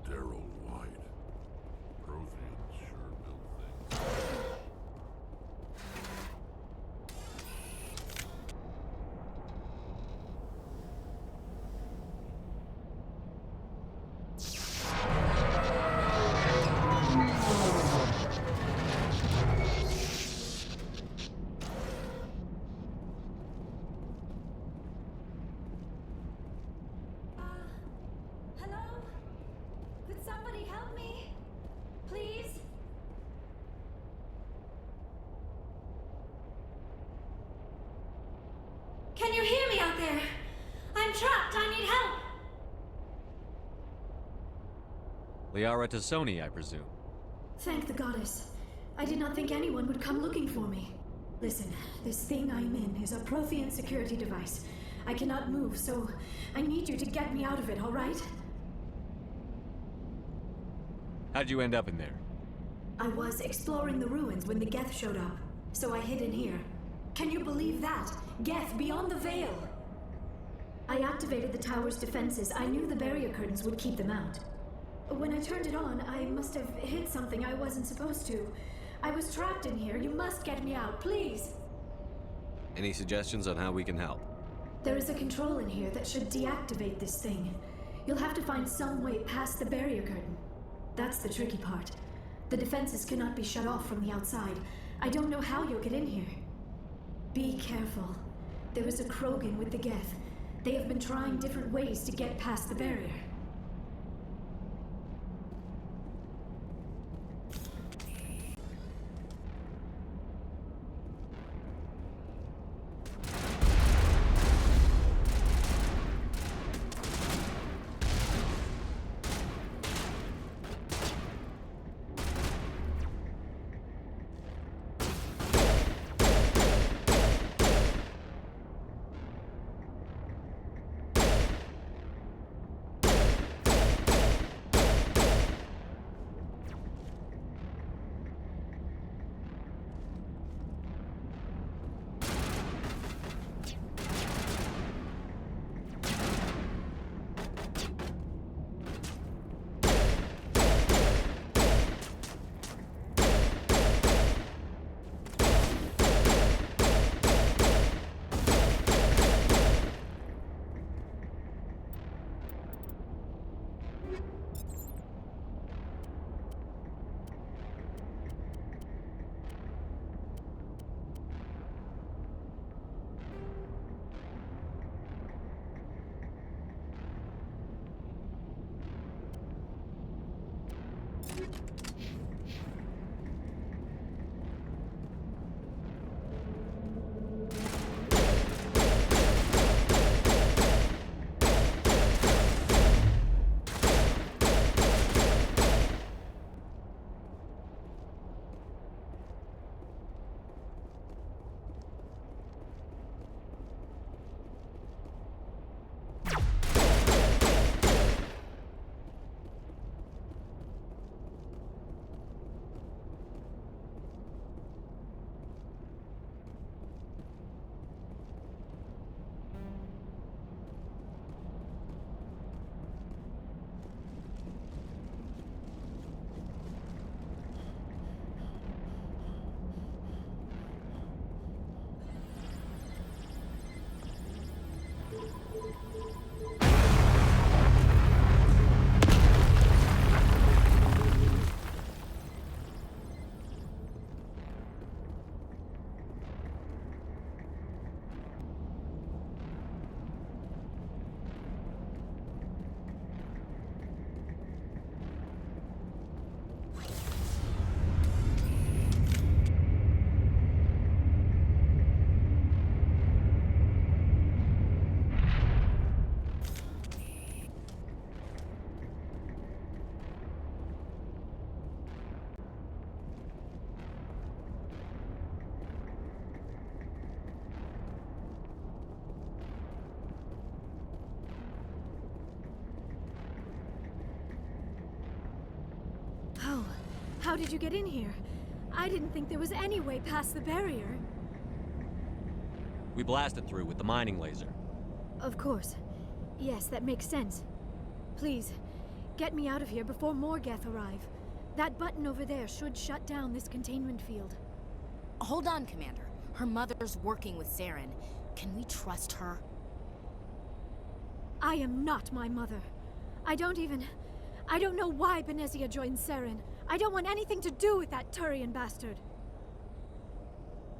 Sterile white. Protheans sure build things. Hello? Could somebody help me? Please? Can you hear me out there? I'm trapped. I need help. Liara to Sony, I presume. Thank the goddess. I did not think anyone would come looking for me. Listen, this thing I'm in is a Prothean security device. I cannot move, so I need you to get me out of it, all right? How'd you end up in there? I was exploring the ruins when the Geth showed up, so I hid in here. Can you believe that? Geth beyond the veil! I activated the tower's defenses. I knew the barrier curtains would keep them out. When I turned it on, I must have hit something I wasn't supposed to. I was trapped in here. You must get me out, please! Any suggestions on how we can help? There is a control in here that should deactivate this thing. You'll have to find some way past the barrier curtain. That's the tricky part. The defenses cannot be shut off from the outside. I don't know how you'll get in here. Be careful. There is a Krogan with the Geth. They have been trying different ways to get past the barrier. How did you get in here? I didn't think there was any way past the barrier. We blasted through with the mining laser. Of course. Yes, that makes sense. Please, get me out of here before more Geth arrive. That button over there should shut down this containment field. Hold on, Commander. Her mother's working with Saren. Can we trust her? I am not my mother. I don't know why Benezia joined Saren. I don't want anything to do with that Turian bastard.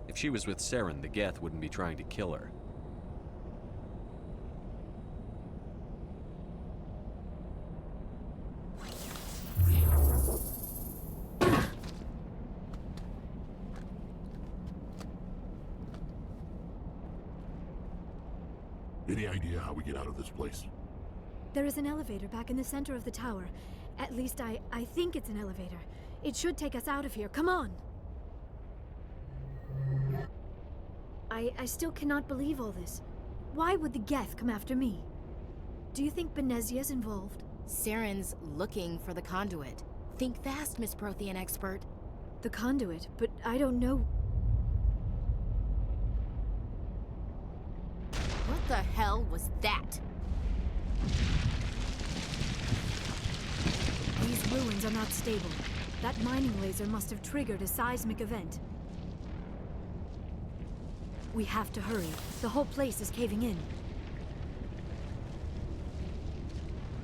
If she was with Saren, the Geth wouldn't be trying to kill her. Any idea how we get out of this place? There is an elevator back in the center of the tower. At least I think it's an elevator. It should take us out of here. Come on! I still cannot believe all this. Why would the Geth come after me? Do you think Benezia's involved? Saren's looking for the conduit. Think fast, Miss Prothean expert. The conduit? But I don't know... What the hell was that? These ruins are not stable. That mining laser must have triggered a seismic event. We have to hurry. The whole place is caving in.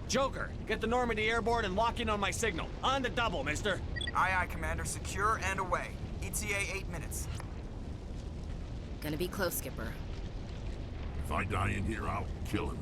Joker, get the Normandy airborne and lock in on my signal. On the double, mister. Aye, aye, Commander. Secure and away. ETA 8 minutes. Gonna be close, Skipper. If I die in here, I'll kill him.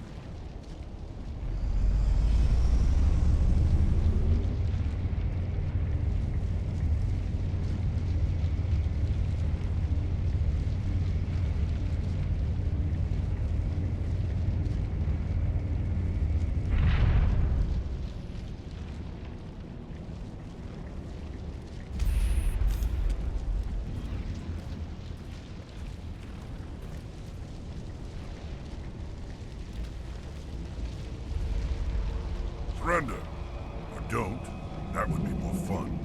Surrender. Or don't. That would be more fun.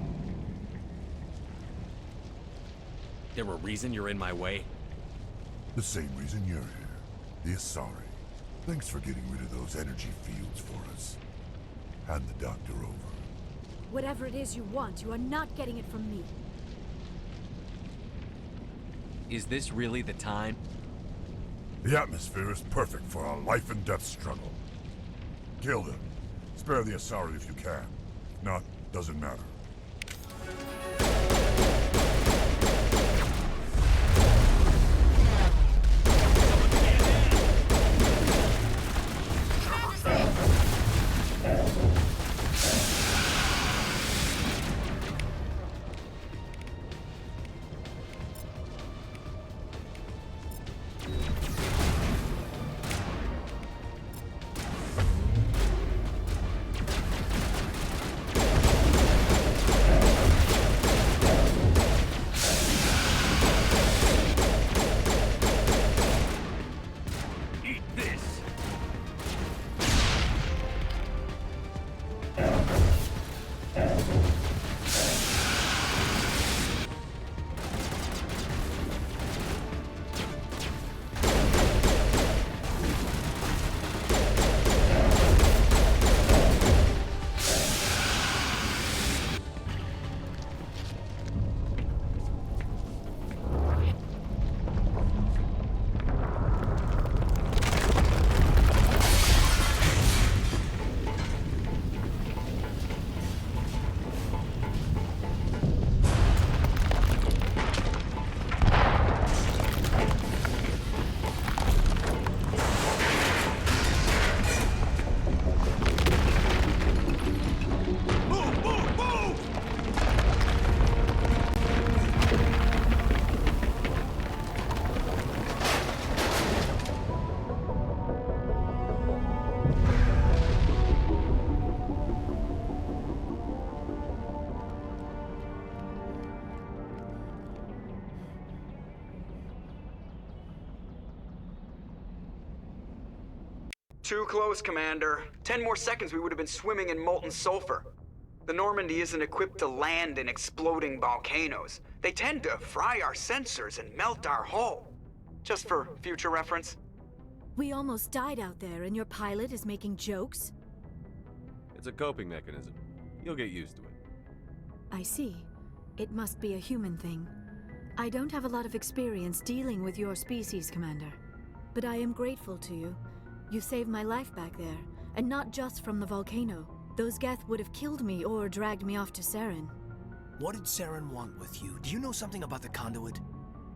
There a reason you're in my way? The same reason you're here. The Asari. Thanks for getting rid of those energy fields for us. Hand the doctor over. Whatever it is you want, you are not getting it from me. Is this really the time? The atmosphere is perfect for a life and death struggle. Kill them. Spare the Asari if you can. If not, doesn't matter. Too close, Commander. 10 more seconds we would have been swimming in molten sulfur. The Normandy isn't equipped to land in exploding volcanoes. They tend to fry our sensors and melt our hull. Just for future reference. We almost died out there, and your pilot is making jokes? It's a coping mechanism. You'll get used to it. I see. It must be a human thing. I don't have a lot of experience dealing with your species, Commander. But I am grateful to you. You saved my life back there, and not just from the volcano. Those Geth would have killed me or dragged me off to Saren. What did Saren want with you? Do you know something about the conduit?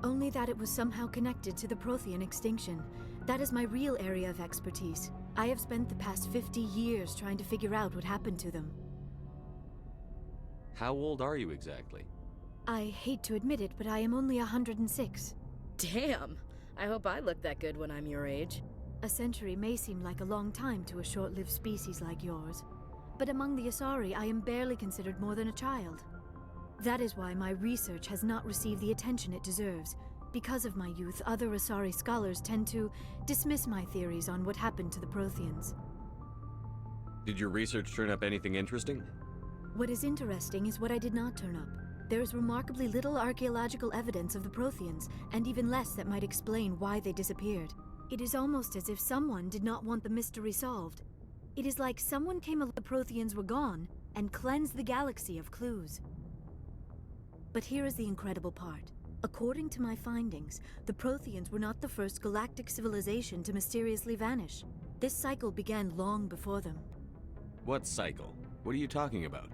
Only that it was somehow connected to the Prothean extinction. That is my real area of expertise. I have spent the past 50 years trying to figure out what happened to them. How old are you exactly? I hate to admit it, but I am only 106. Damn! I hope I look that good when I'm your age. A century may seem like a long time to a short-lived species like yours. But among the Asari, I am barely considered more than a child. That is why my research has not received the attention it deserves. Because of my youth, other Asari scholars tend to dismiss my theories on what happened to the Protheans. Did your research turn up anything interesting? What is interesting is what I did not turn up. There is remarkably little archaeological evidence of the Protheans, and even less that might explain why they disappeared. It is almost as if someone did not want the mystery solved. It is like someone came along the Protheans were gone and cleansed the galaxy of clues. But here is the incredible part. According to my findings, the Protheans were not the first galactic civilization to mysteriously vanish. This cycle began long before them. What cycle? What are you talking about?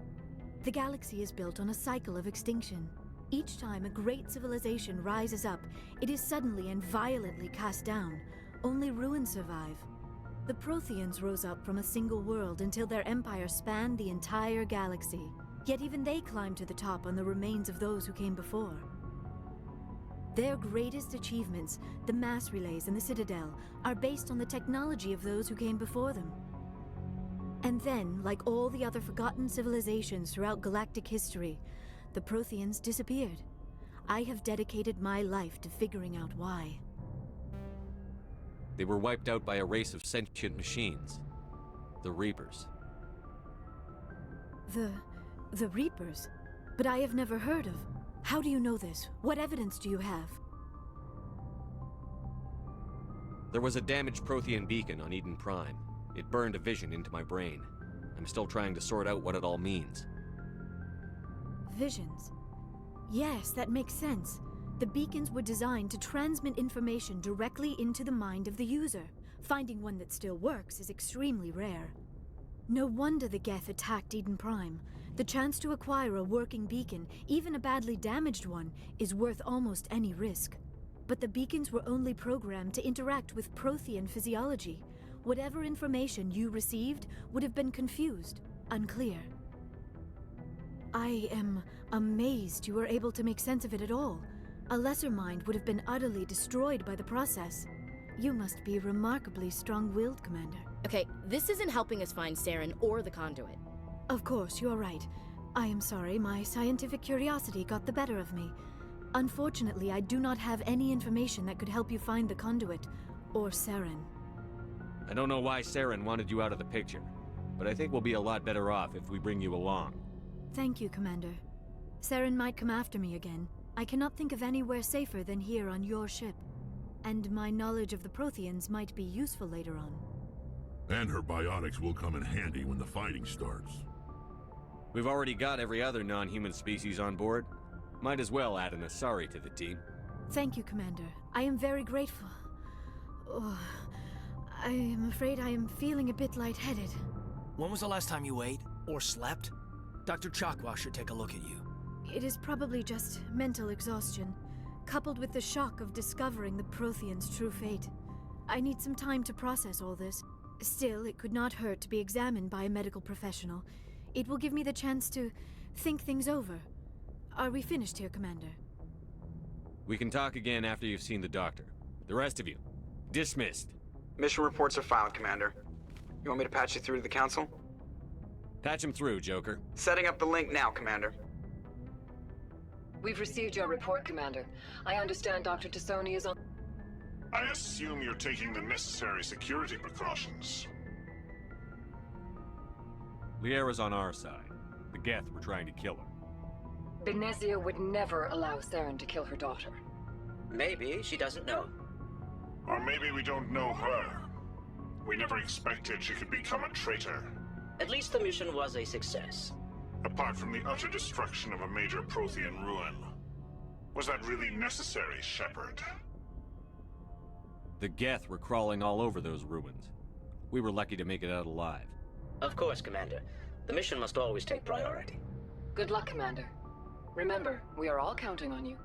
The galaxy is built on a cycle of extinction. Each time a great civilization rises up, it is suddenly and violently cast down. Only ruins survive. The Protheans rose up from a single world until their empire spanned the entire galaxy. Yet even they climbed to the top on the remains of those who came before. Their greatest achievements, the mass relays and the Citadel, are based on the technology of those who came before them. And then, like all the other forgotten civilizations throughout galactic history, the Protheans disappeared. I have dedicated my life to figuring out why. They were wiped out by a race of sentient machines. The Reapers. The Reapers? But I have never heard of. How do you know this? What evidence do you have? There was a damaged Prothean beacon on Eden Prime. It burned a vision into my brain. I'm still trying to sort out what it all means. Visions. Yes, that makes sense. The beacons were designed to transmit information directly into the mind of the user. Finding one that still works is extremely rare. No wonder the Geth attacked Eden Prime. The chance to acquire a working beacon, even a badly damaged one, is worth almost any risk. But the beacons were only programmed to interact with Prothean physiology. Whatever information you received would have been confused, unclear. I am amazed you were able to make sense of it at all. A lesser mind would have been utterly destroyed by the process. You must be remarkably strong-willed, Commander. Okay, this isn't helping us find Saren or the conduit. Of course, you are right. I am sorry, my scientific curiosity got the better of me. Unfortunately, I do not have any information that could help you find the conduit, or Saren. I don't know why Saren wanted you out of the picture, but I think we'll be a lot better off if we bring you along. Thank you, Commander. Saren might come after me again. I cannot think of anywhere safer than here on your ship. And my knowledge of the Protheans might be useful later on. And her biotics will come in handy when the fighting starts. We've already got every other non-human species on board. Might as well add an Asari to the team. Thank you, Commander. I am very grateful. Oh, I am afraid I am feeling a bit lightheaded. When was the last time you ate or slept? Dr. Chakwa should take a look at you. It is probably just mental exhaustion, coupled with the shock of discovering the Protheans' true fate. I need some time to process all this. Still, it could not hurt to be examined by a medical professional. It will give me the chance to think things over. Are we finished here, Commander? We can talk again after you've seen the doctor. The rest of you, dismissed. Mission reports are filed, Commander. You want me to patch you through to the Council? Patch him through, Joker. Setting up the link now, Commander. We've received your report, Commander. I understand Dr. Tassoni is on... I assume you're taking the necessary security precautions. Liara's on our side. The Geth were trying to kill her. Benezia would never allow Saren to kill her daughter. Maybe she doesn't know. Or maybe we don't know her. We never expected she could become a traitor. At least the mission was a success. Apart from the utter destruction of a major Prothean ruin. Was that really necessary, Shepard? The Geth were crawling all over those ruins. We were lucky to make it out alive. Of course, Commander. The mission must always take priority. Good luck, Commander. Remember, we are all counting on you.